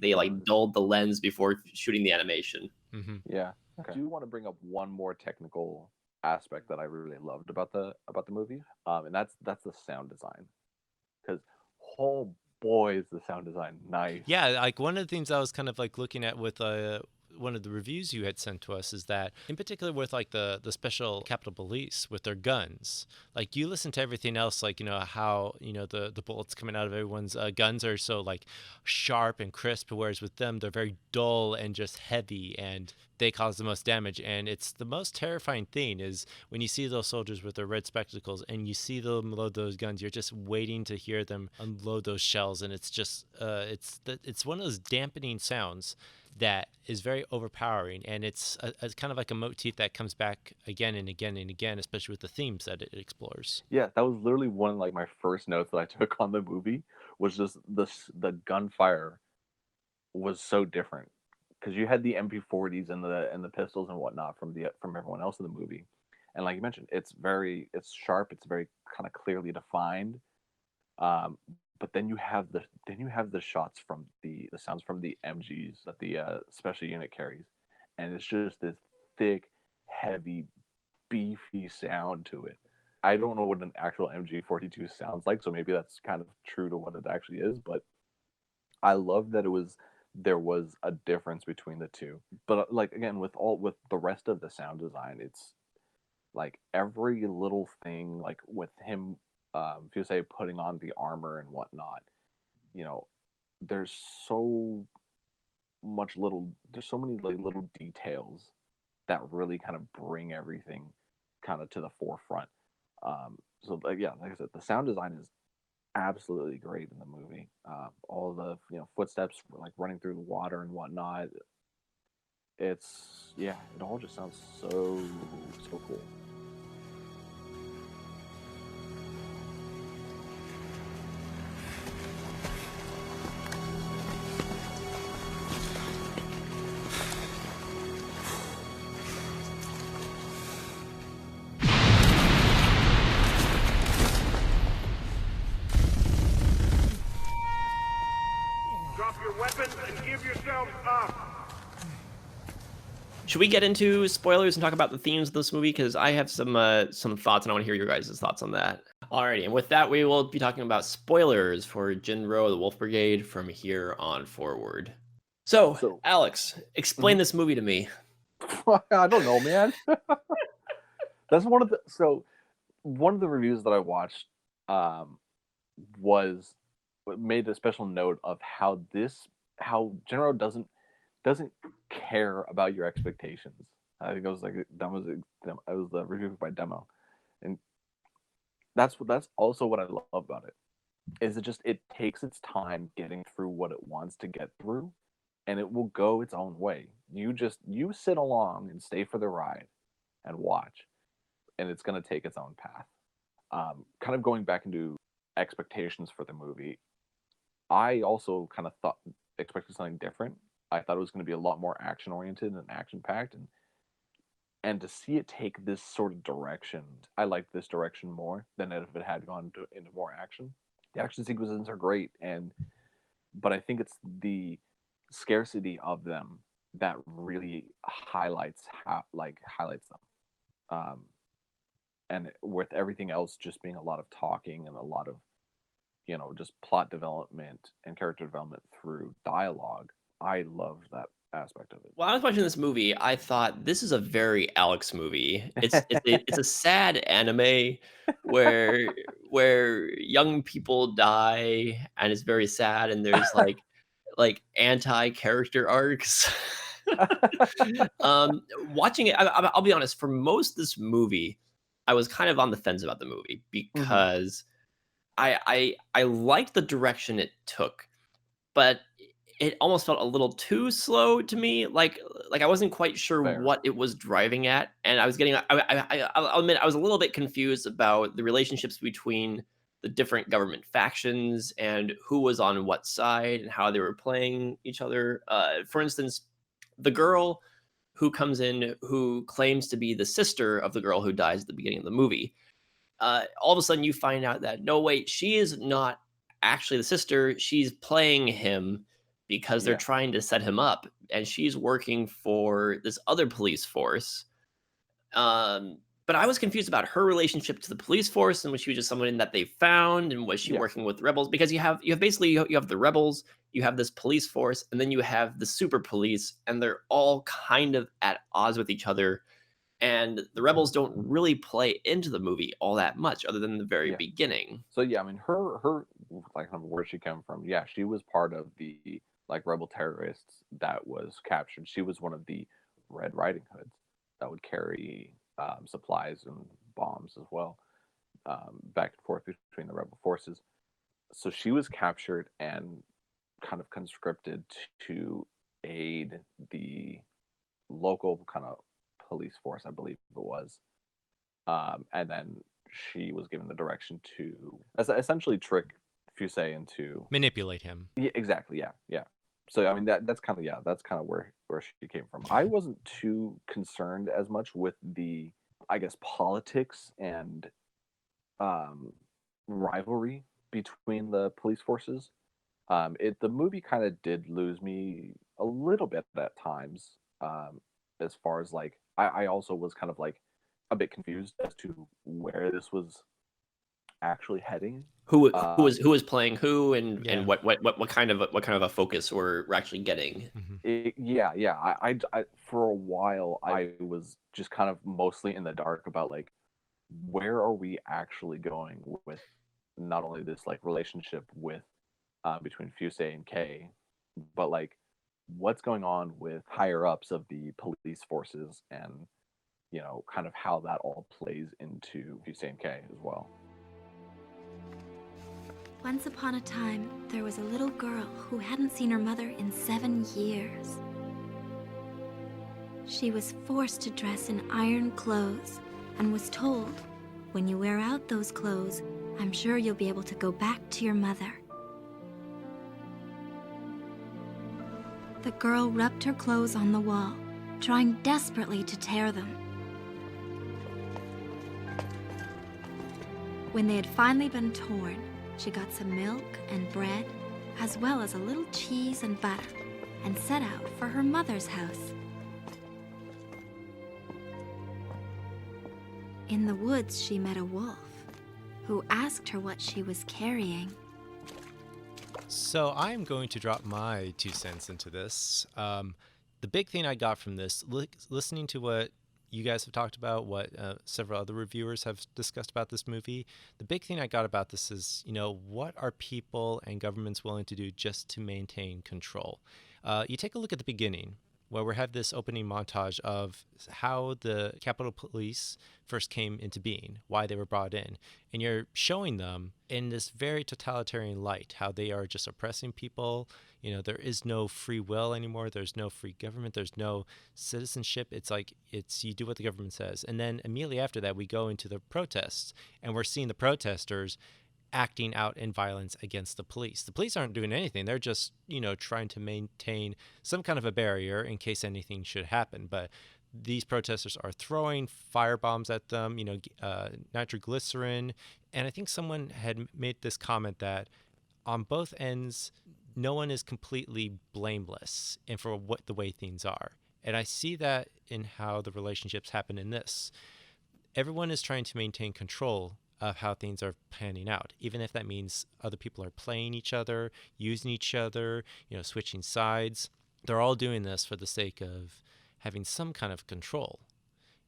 they like dulled the lens before shooting the animation. Mm-hmm. Yeah. Okay. I do want to bring up one more technical aspect that I really loved about the movie, and that's the sound design. Because oh boy, is the sound design nice. Yeah, like one of the things I was kind of like looking at with one of the reviews you had sent to us is that, in particular with like the special Capitol Police with their guns, like you listen to everything else, like, how, the bullets coming out of everyone's guns are so like sharp and crisp, whereas with them, they're very dull and just heavy, and they cause the most damage. And it's the most terrifying thing is when you see those soldiers with their red spectacles and you see them load those guns, you're just waiting to hear them unload those shells. And it's just, it's one of those dampening sounds that is very overpowering, and it's a kind of like a motif that comes back again and again and again, especially with the themes that it explores. Yeah, that was literally one of like my first notes that I took on the movie, was just the gunfire was so different, because you had the MP40s and the pistols and whatnot from everyone else in the movie, and like you mentioned, it's sharp, it's very kind of clearly defined. But then you have the shots from the sounds from the MGs that the special unit carries, and it's just this thick, heavy, beefy sound to it. I don't know what an actual MG42 sounds like, so maybe that's kind of true to what it actually is. But I love that there was a difference between the two. But like again, with the rest of the sound design, it's like every little thing, like with him. If you say putting on the armor and whatnot, there's so many like little details that really kind of bring everything kind of to the forefront. So like I said, the sound design is absolutely great in the movie. All the footsteps like running through the water and whatnot. It all just sounds so cool. Should we get into spoilers and talk about the themes of this movie? Because I have some thoughts, and I want to hear your guys' thoughts on that. Alrighty, and with that, we will be talking about spoilers for Jin-Roh, the Wolf Brigade, from here on forward. So Alex, explain this movie to me. I don't know, man. That's one of the reviews that I watched made a special note of how Jin-Roh doesn't care about your expectations. I think it was the review by Demo, and that's also what I love about it. Is it takes its time getting through what it wants to get through, and it will go its own way. You sit along and stay for the ride, and watch, and it's going to take its own path. Kind of going back into expectations for the movie, I also kind of expected something different. I thought it was going to be a lot more action oriented and action packed, and to see it take this sort of direction, I liked this direction more than if it had gone into more action. The action sequences are great, but I think it's the scarcity of them that really highlights them. And with everything else just being a lot of talking and a lot of just plot development and character development through dialogue, I loved aspect of it. While I was watching this movie, I thought this is a very Alex movie. It's a sad anime where young people die and it's very sad and there's like anti-character arcs. Watching it, I'll be honest, for most of this movie, I was kind of on the fence about the movie because I liked the direction it took, but it almost felt a little too slow to me. Like I wasn't quite sure Fair. what it was driving at, and I was getting. I'll admit I was a little bit confused about the relationships between the different government factions and who was on what side and how they were playing each other. For instance, the girl who comes in who claims to be the sister of the girl who dies at the beginning of the movie. All of a sudden, you find out that no, wait, she is not actually the sister. She's playing him because they're Yeah. trying to set him up, and she's working for this other police force. But I was confused about her relationship to the police force, and was she just someone that they found, and was she Yeah. working with rebels? Because you have basically you have the rebels, you have this police force, and then you have the super police, and they're all kind of at odds with each other. And the rebels don't really play into the movie all that much, other than the very Yeah. beginning. So yeah, I mean, her like where she came from. Yeah, she was part of the like rebel terrorists that was captured. She was one of the Red Riding Hoods that would carry supplies and bombs as well, back and forth between the rebel forces. So she was captured and kind of conscripted to aid the local kind of police force, I believe it was. And then she was given the direction to essentially trick Fusei into Manipulate him. yeah, exactly, yeah. So I mean that's kind of where she came from. I wasn't too concerned as much with the I guess politics and rivalry between the police forces. The movie kind of did lose me a little bit at times. As far as like I also was kind of like a bit confused as to where this was actually heading. Who was playing who, and Yeah. what kind of a focus we're actually getting. Yeah. I for a while I was just kind of mostly in the dark about like where are we actually going with not only this like relationship with between Fusei and Kei, but like what's going on with higher ups of the police forces and kind of how that all plays into Fusei and Kei as well. Once upon a time, there was a little girl who hadn't seen her mother in 7 years. She was forced to dress in iron clothes and was told, when you wear out those clothes, I'm sure you'll be able to go back to your mother. The girl rubbed her clothes on the wall, trying desperately to tear them. When they had finally been torn, she got some milk and bread, as well as a little cheese and butter, and set out for her mother's house. In the woods, she met a wolf, who asked her what she was carrying. So I'm going to drop my 2 cents into this. The big thing I got from this, listening to what you guys have talked about, what several other reviewers have discussed about this movie, the big thing I got about this is, what are people and governments willing to do just to maintain control? You take a look at the beginning, where we have this opening montage of how the Capitol Police first came into being, why they were brought in. And you're showing them in this very totalitarian light, how they are just oppressing people. There is no free will anymore. There's no free government. There's no citizenship. It's like you do what the government says. And then immediately after that, we go into the protests, and we're seeing the protesters acting out in violence against the police. The police aren't doing anything. They're just, trying to maintain some kind of a barrier in case anything should happen. But these protesters are throwing firebombs at them, nitroglycerin. And I think someone had made this comment that on both ends, no one is completely blameless and for the way things are. And I see that in how the relationships happen in this. Everyone is trying to maintain control of how things are panning out, even if that means other people are playing each other, using each other, switching sides. they're all doing this for the sake of having some kind of control.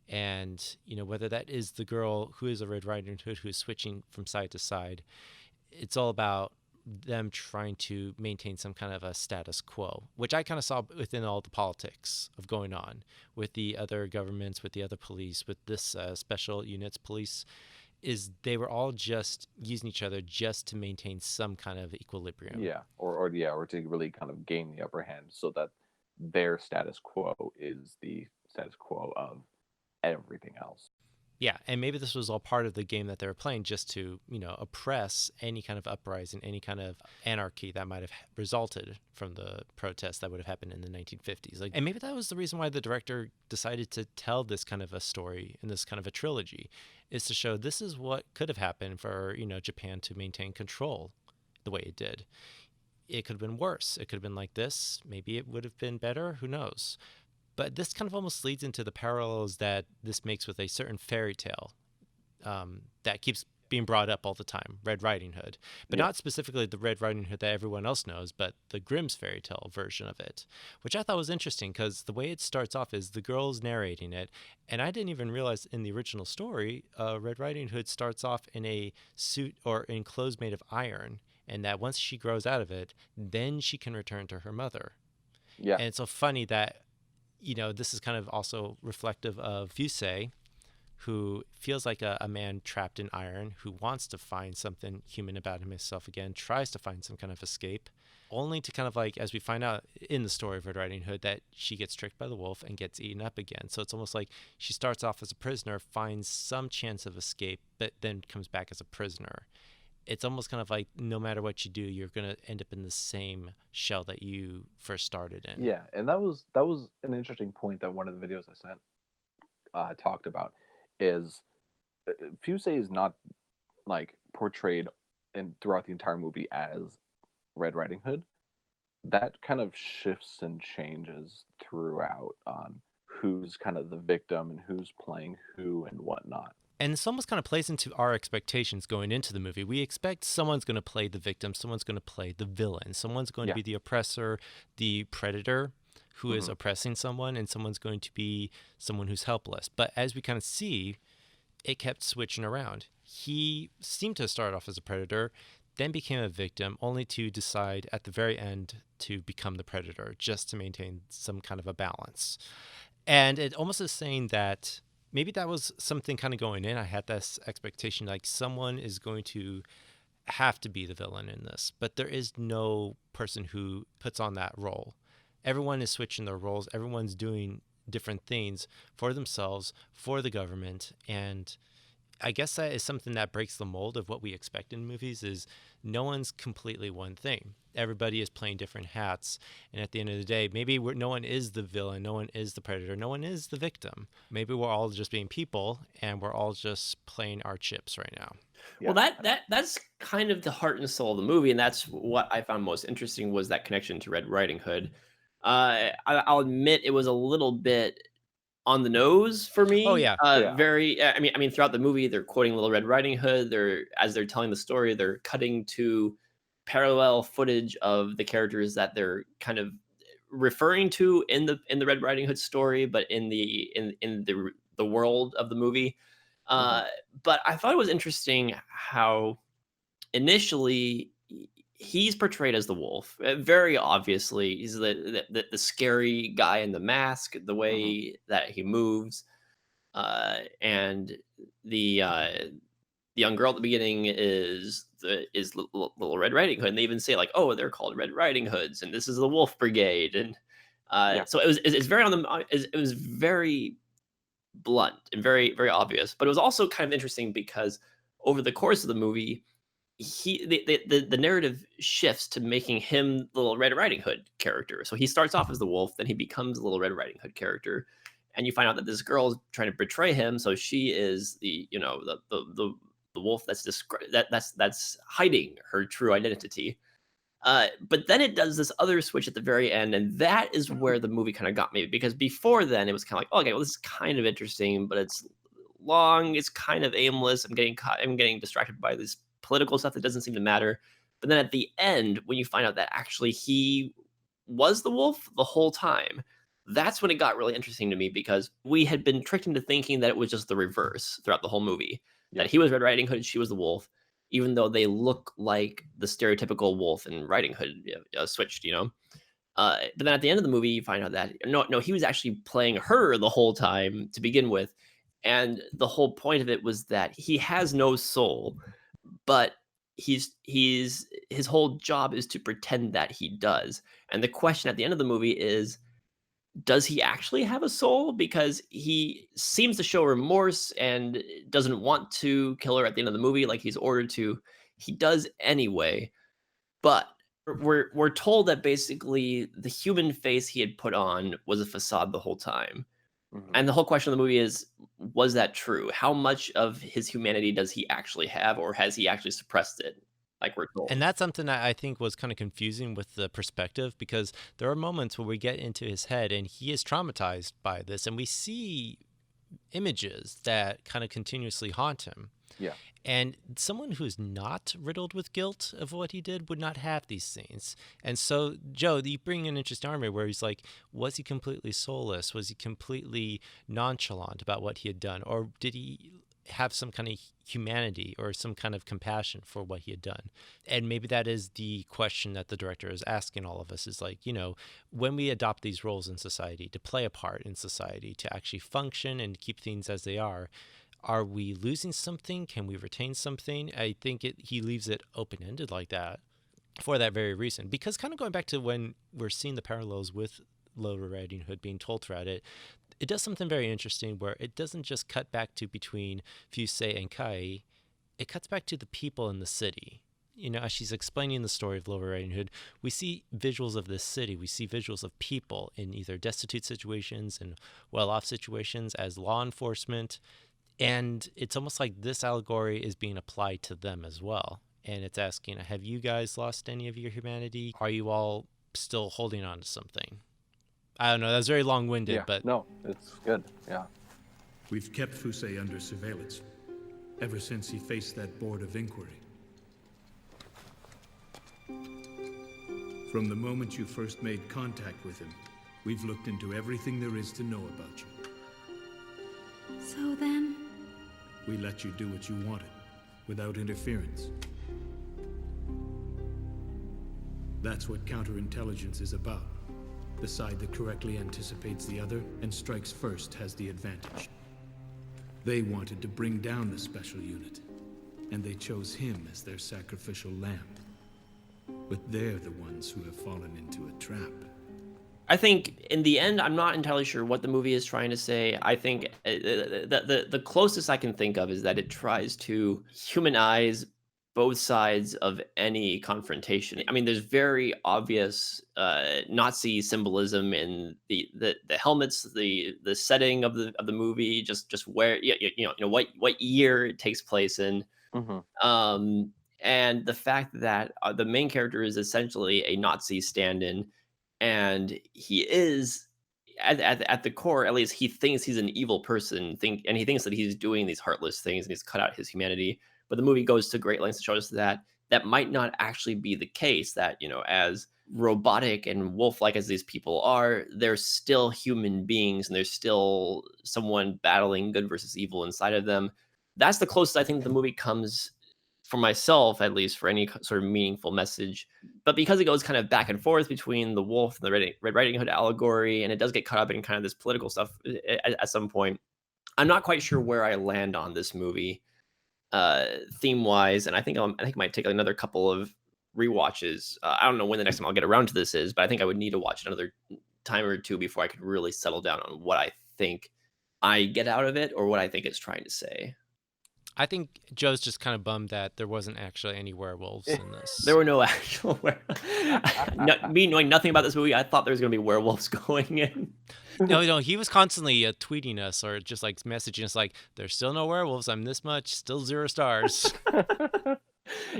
And, whether that is the girl who is a Red Riding Hood who is switching from side to side, it's all about them trying to maintain some kind of a status quo, which I kind of saw within all the politics of going on with the other governments, with the other police, with this special units police, is they were all just using each other just to maintain some kind of equilibrium. Yeah, or to really kind of gain the upper hand so that their status quo is the status quo of everything else. Yeah, and maybe this was all part of the game that they were playing just to, oppress any kind of uprising, any kind of anarchy that might have resulted from the protests that would have happened in the 1950s. And maybe that was the reason why the director decided to tell this kind of a story in this kind of a trilogy, is to show this is what could have happened for, Japan to maintain control the way it did. It could have been worse. It could have been like this. Maybe it would have been better. Who knows? But this kind of almost leads into the parallels that this makes with a certain fairy tale that keeps being brought up all the time, Red Riding Hood. But not specifically the Red Riding Hood that everyone else knows, but the Grimm's fairy tale version of it, which I thought was interesting because the way it starts off is the girl's narrating it. And I didn't even realize in the original story, Red Riding Hood starts off in a suit or in clothes made of iron, and that once she grows out of it, then she can return to her mother. Yeah. And it's so funny that this is kind of also reflective of Fusei, who feels like a man trapped in iron, who wants to find something human about himself again, tries to find some kind of escape, only to kind of as we find out in the story of Red Riding Hood, that she gets tricked by the wolf and gets eaten up again. So it's almost like she starts off as a prisoner, finds some chance of escape, but then comes back as a prisoner. It's almost kind of like no matter what you do, you're going to end up in the same shell that you first started in. Yeah, and that was an interesting point that one of the videos I sent talked about, is Fusei is not portrayed throughout the entire movie as Red Riding Hood. That kind of shifts and changes throughout on who's kind of the victim and who's playing who and whatnot. And this almost kind of plays into our expectations going into the movie. We expect someone's going to play the victim, someone's going to play the villain, someone's going to be the oppressor, the predator who is oppressing someone, and someone's going to be someone who's helpless. But as we kind of see, it kept switching around. He seemed to start off as a predator, then became a victim, only to decide at the very end to become the predator, just to maintain some kind of a balance. And it almost is saying that maybe that was something kind of going in. I had this expectation, like someone is going to have to be the villain in this, but there is no person who puts on that role. Everyone is switching their roles. Everyone's doing different things for themselves, for the government. And I guess that is something that breaks the mold of what we expect in movies, is no one's completely one thing. Everybody is playing different hats. And at the end of the day, maybe no one is the villain, no one is the predator, no one is the victim. Maybe we're all just being people and we're all just playing our chips right now. Yeah. Well, that's kind of the heart and soul of the movie. And that's what I found most interesting, was that connection to Red Riding Hood. I'll admit it was a little bit on the nose for me. Oh yeah. Very. I mean, throughout the movie, they're quoting Little Red Riding Hood. As they're telling the story, they're cutting to parallel footage of the characters that they're kind of referring to in the Red Riding Hood story, but in the world of the movie. But I thought it was interesting how initially he's portrayed as the wolf. Very obviously, he's the scary guy in the mask, the way that he moves, and the young girl at the beginning is Little Red Riding Hood, and they even say oh, they're called Red Riding Hoods, and this is the Wolf Brigade, and so it's very it was very blunt and very, very obvious, but it was also kind of interesting because over the course of the movie, the narrative shifts to making him the Little Red Riding Hood character. So he starts off as the wolf, then he becomes the Little Red Riding Hood character, and you find out that this girl is trying to betray him. So she is the wolf that's hiding her true identity. But then it does this other switch at the very end, and that is where the movie kind of got me, because before then it was kind of okay, well, this is kind of interesting, but it's long, it's kind of aimless. I'm getting distracted by this political stuff that doesn't seem to matter. But then at the end, when you find out that actually he was the wolf the whole time. That's when it got really interesting to me, because we had been tricked into thinking that it was just the reverse throughout the whole movie. Yeah. That he was Red Riding Hood, she was the wolf, even though they look like the stereotypical wolf and Riding Hood switched, but then at the end of the movie, you find out that no, he was actually playing her the whole time to begin with, and the whole point of it was that he has no soul, but his whole job is to pretend that he does. And the question at the end of the movie is, does he actually have a soul? Because he seems to show remorse and doesn't want to kill her at the end of the movie like he's ordered to. He does anyway, but we're told that basically the human face he had put on was a facade the whole time. Mhm. And the whole question of the movie is, was that true? How much of his humanity does he actually have, or has he actually suppressed it, like we're told? And that's something that I think was kind of confusing with the perspective, because there are moments where we get into his head and he is traumatized by this, and we see images that kind of continuously haunt him. Yeah. And someone who's not riddled with guilt of what he did would not have these things. And so, Joe, you bring an interesting argument where he's like, was he completely soulless? Was he completely nonchalant about what he had done? Or did he have some kind of humanity or some kind of compassion for what he had done? And maybe that is the question that the director is asking all of us, is like, when we adopt these roles in society, to play a part in society, to actually function and keep things as they are we losing something? Can we retain something? I think he leaves it open-ended like that for that very reason. Because kind of going back to when we're seeing the parallels with Little Riding Hood being told throughout it, it does something very interesting where it doesn't just cut back to between Fusei and Kai. It cuts back to the people in the city. As she's explaining the story of Little Riding Hood, we see visuals of this city. We see visuals of people in either destitute situations and well-off situations as law enforcement. And it's almost like this allegory is being applied to them as well. And it's asking, have you guys lost any of your humanity? Are you all still holding on to something? I don't know. That's very long-winded, Yeah. but... No, it's good. Yeah. We've kept Fusei under surveillance ever since he faced that board of inquiry. From the moment you first made contact with him, we've looked into everything there is to know about you. So then, We let you do what you wanted, without interference. That's what counterintelligence is about. The side that correctly anticipates the other and strikes first has the advantage. They wanted to bring down the special unit, and they chose him as their sacrificial lamb. But they're the ones who have fallen into a trap. I think in the end, I'm not entirely sure what the movie is trying to say. I think the closest I can think of is that it tries to humanize both sides of any confrontation. I mean, there's very obvious Nazi symbolism in the helmets, the setting of the movie, just where what year it takes place in, and the fact that the main character is essentially a Nazi stand-in. And he is, at the core, at least, he thinks he's an evil person, and he thinks that he's doing these heartless things, and he's cut out his humanity. But the movie goes to great lengths to show us that that might not actually be the case. That as robotic and wolf-like as these people are, they're still human beings, and there's still someone battling good versus evil inside of them. That's the closest I think the movie comes, for myself at least, for any sort of meaningful message. But because it goes kind of back and forth between the wolf and the Red Riding Hood allegory, and it does get caught up in kind of this political stuff at some point, I'm not quite sure where I land on this movie theme wise, and I think it might take another couple of rewatches. I don't know when the next time I'll get around to this is, but I think I would need to watch another time or two before I could really settle down on what I think I get out of it, or what I think it's trying to say. I think Joe's just kind of bummed that there wasn't actually any werewolves in this. There were no actual werewolves. Me knowing nothing about this movie, I thought there was going to be werewolves going in. No, he was constantly tweeting us or just like messaging us like, there's still no werewolves. I'm this much, still 0 stars.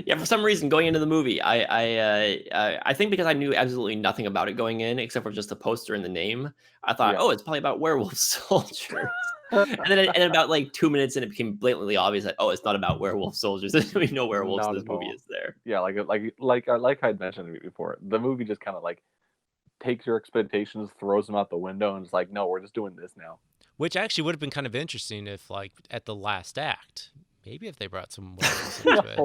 Yeah, for some reason, going into the movie, I think because I knew absolutely nothing about it going in, except for just the poster and the name, I thought, oh, it's probably about werewolf soldiers. And then about like 2 minutes in, it became blatantly obvious that, oh, it's not about werewolf soldiers. There's going to be no werewolves in this movie, is there? Yeah, like I'd mentioned before, the movie just kind of like takes your expectations, throws them out the window, and it's like, no, we're just doing this now. Which actually would have been kind of interesting if, like, at the last act, maybe if they brought some werewolves into it.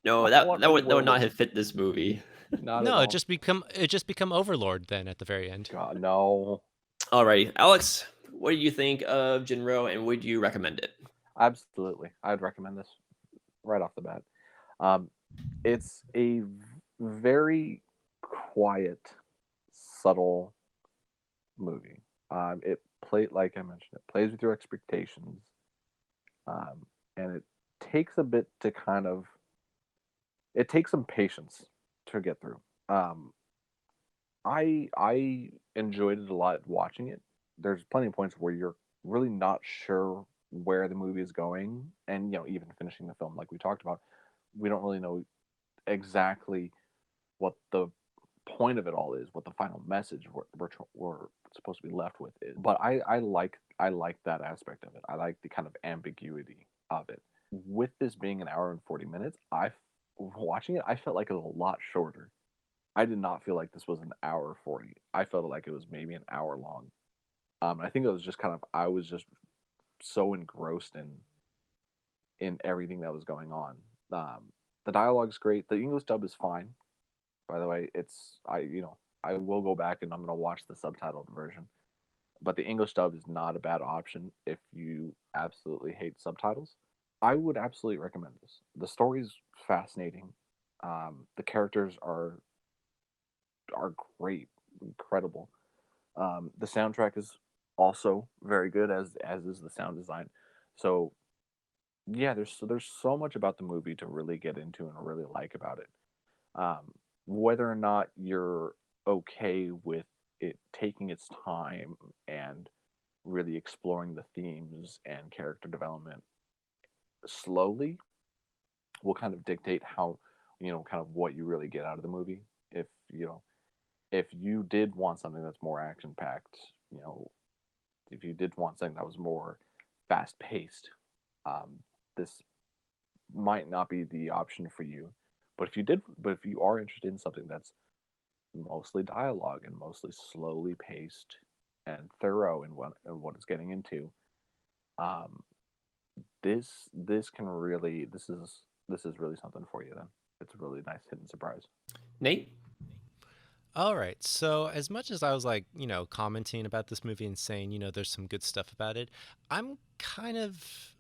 No, I that want that would not werewolves. have fit this movie. Not at No, all. it just become Overlord then at the very end. God, no. Alrighty, Alex, what do you think of Jin-Roh, and would you recommend it? Absolutely, I'd recommend this right off the bat. It's a very quiet, subtle movie. Like I mentioned, it plays with your expectations, and it takes a bit to kind of. It takes some patience to get through. I enjoyed it a lot watching it. There's plenty of points where you're really not sure where the movie is going, and even finishing the film, like we talked about, we don't really know exactly what the point of it all is, what the final message we're supposed to be left with is. But I like that aspect of it. I like the kind of ambiguity of it. With this being an hour and 40 minutes, watching it, I felt like it was a lot shorter. I did not feel like this was an hour 40. I felt like it was maybe an hour long. I think it was just I was just so engrossed in everything that was going on. The dialogue's great. The English dub is fine. By the way, I will go back and I'm gonna watch the subtitled version. But the English dub is not a bad option if you absolutely hate subtitles. I would absolutely recommend this. The story's fascinating. The characters are great, incredible. The soundtrack is also very good, as is the sound design. So yeah, there's so much about the movie to really get into and really like about it. Whether or not you're okay with it taking its time and really exploring the themes and character development slowly will kind of dictate how, kind of what you really get out of the movie. If you did want something that's more action packed, if you did want something that was more fast paced, this might not be the option for you. But if you are interested in something that's mostly dialogue and mostly slowly paced and thorough in what it's getting into, this is really something for you. Then it's a really nice hidden surprise. Nate? All right. So as much as I was like, commenting about this movie and saying, there's some good stuff about it, I'm kind of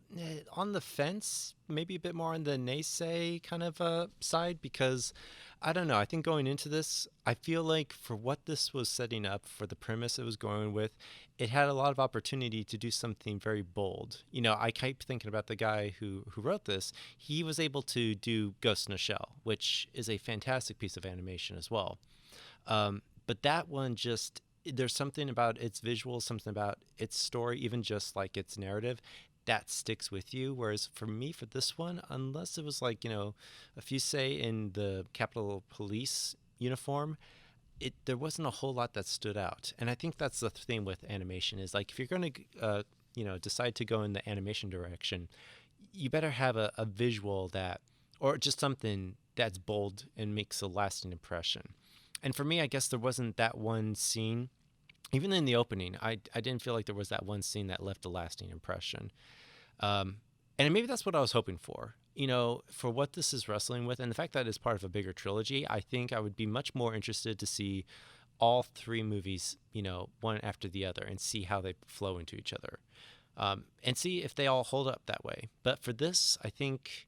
on the fence, maybe a bit more on the naysay kind of side, because I don't know. I think going into this, I feel like for what this was setting up, for the premise it was going with, it had a lot of opportunity to do something very bold. I keep thinking about the guy who wrote this. He was able to do Ghost in a Shell, which is a fantastic piece of animation as well. But that one there's something about its visuals, something about its story, even just like its narrative, that sticks with you. Whereas for me, for this one, unless it was like, if you say in the Capitol Police uniform, there wasn't a whole lot that stood out. And I think that's the thing with animation is like, if you're going to, decide to go in the animation direction, you better have a visual or just something that's bold and makes a lasting impression. And for me, I guess there wasn't that one scene, even in the opening, I didn't feel like there was that one scene that left a lasting impression. And maybe that's what I was hoping for, for what this is wrestling with. And the fact that it's part of a bigger trilogy, I think I would be much more interested to see all three movies, one after the other, and see how they flow into each other, and see if they all hold up that way. But for this, I think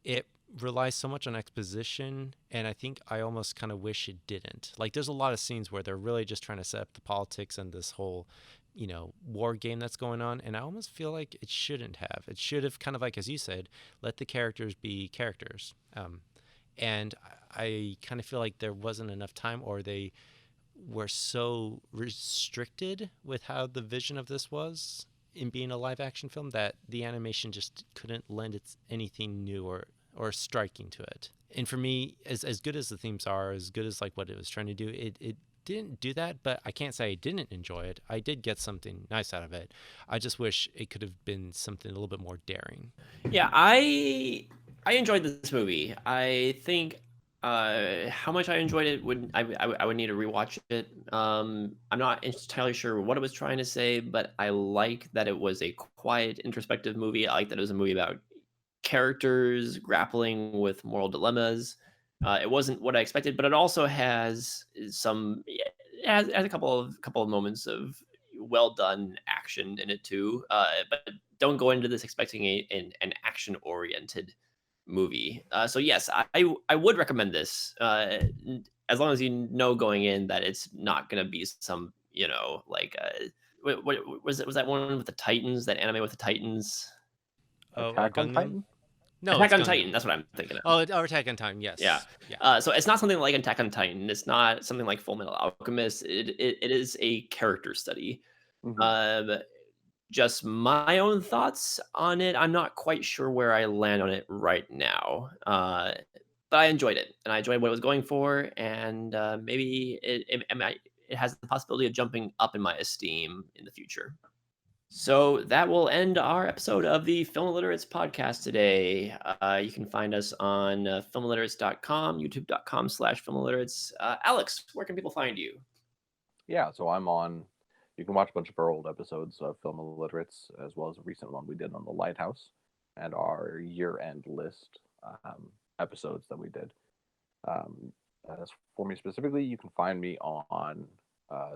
it relies so much on exposition, and I think I almost kind of wish it didn't. Like, there's a lot of scenes where they're really just trying to set up the politics and this whole, war game that's going on, and I almost feel like it shouldn't have. It should have kind of, like, as you said, let the characters be characters. And I kind of feel like there wasn't enough time, or they were so restricted with how the vision of this was in being a live action film that the animation just couldn't lend anything new or striking to it. And for me, as good as the themes are, as good as like what it was trying to do, it didn't do that, but I can't say I didn't enjoy it. I did get something nice out of it. I just wish it could have been something a little bit more daring. Yeah, I enjoyed this movie. I think How much I enjoyed it I would need to rewatch it. I'm not entirely sure what it was trying to say, but I like that it was a quiet, introspective movie. I like that it was a movie about characters grappling with moral dilemmas. It wasn't what I expected, but it also has some has a couple of moments of well done action in it too. But don't go into this expecting an action oriented movie. So yes, I would recommend this. As long as you know going in that it's not going to be some like what was that one with the Titans? That anime with the Titans? Oh, Attack on Gundam? Titan? No, Attack it's on Gundam. Titan. That's what I'm thinking of. Oh, or Attack on Titan. Yes. Yeah. So it's not something like Attack on Titan. It's not something like Full Metal Alchemist. It is a character study. Mhm. Just my own thoughts on it. I'm not quite sure where I land on it right now. But I enjoyed it, and I enjoyed what it was going for, and maybe it has the possibility of jumping up in my esteem in the future. So that will end our episode of the Film Illiterates podcast today. You can find us on filmilliterates.com, youtube.com/filmilliterates. Alex, where can people find you? Yeah, so I'm on. You can watch a bunch of our old episodes of Film Illiterates, as well as a recent one we did on the Lighthouse, and our year-end list episodes that we did. As for me specifically, you can find me on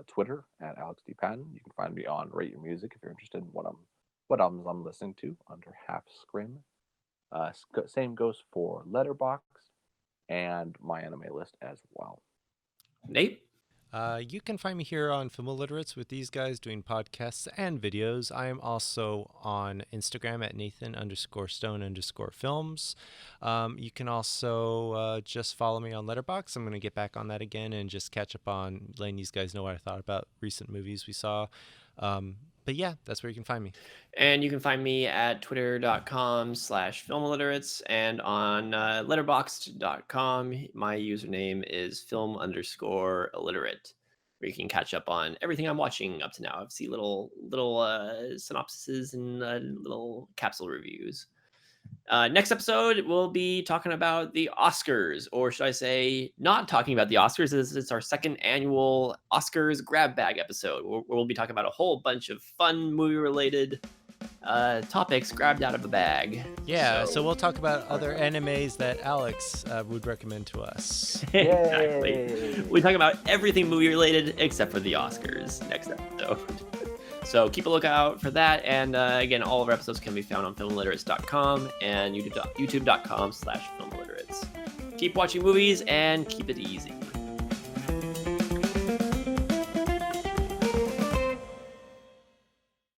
Twitter at Alex D. Patton. You can find me on Rate Your Music if you're interested in what albums I'm listening to under Half Scrim. Same goes for Letterboxd and my anime list as well. Nate? You can find me here on Film Illiterates with these guys doing podcasts and videos. I am also on Instagram at Nathan_Stone_films. You can also just follow me on Letterboxd. I'm going to get back on that again and just catch up on letting these guys know what I thought about recent movies we saw. But yeah, that's where you can find me. And you can find me at twitter.com/filmilliterates and on letterboxd.com. My username is film_illiterate, where you can catch up on everything I'm watching up to now. I've seen little synopsises and little capsule reviews. Next episode, we'll be talking about the Oscars, or should I say, not talking about the Oscars. It's our second annual Oscars grab bag episode, where we'll be talking about a whole bunch of fun movie-related topics grabbed out of a bag. Yeah, so we'll talk about other animes that Alex would recommend to us. Exactly. We talk about everything movie-related except for the Oscars next episode. So keep a lookout for that. And again, all of our episodes can be found on filmilliterates.com and youtube.com/filmilliterates. Keep watching movies and keep it easy.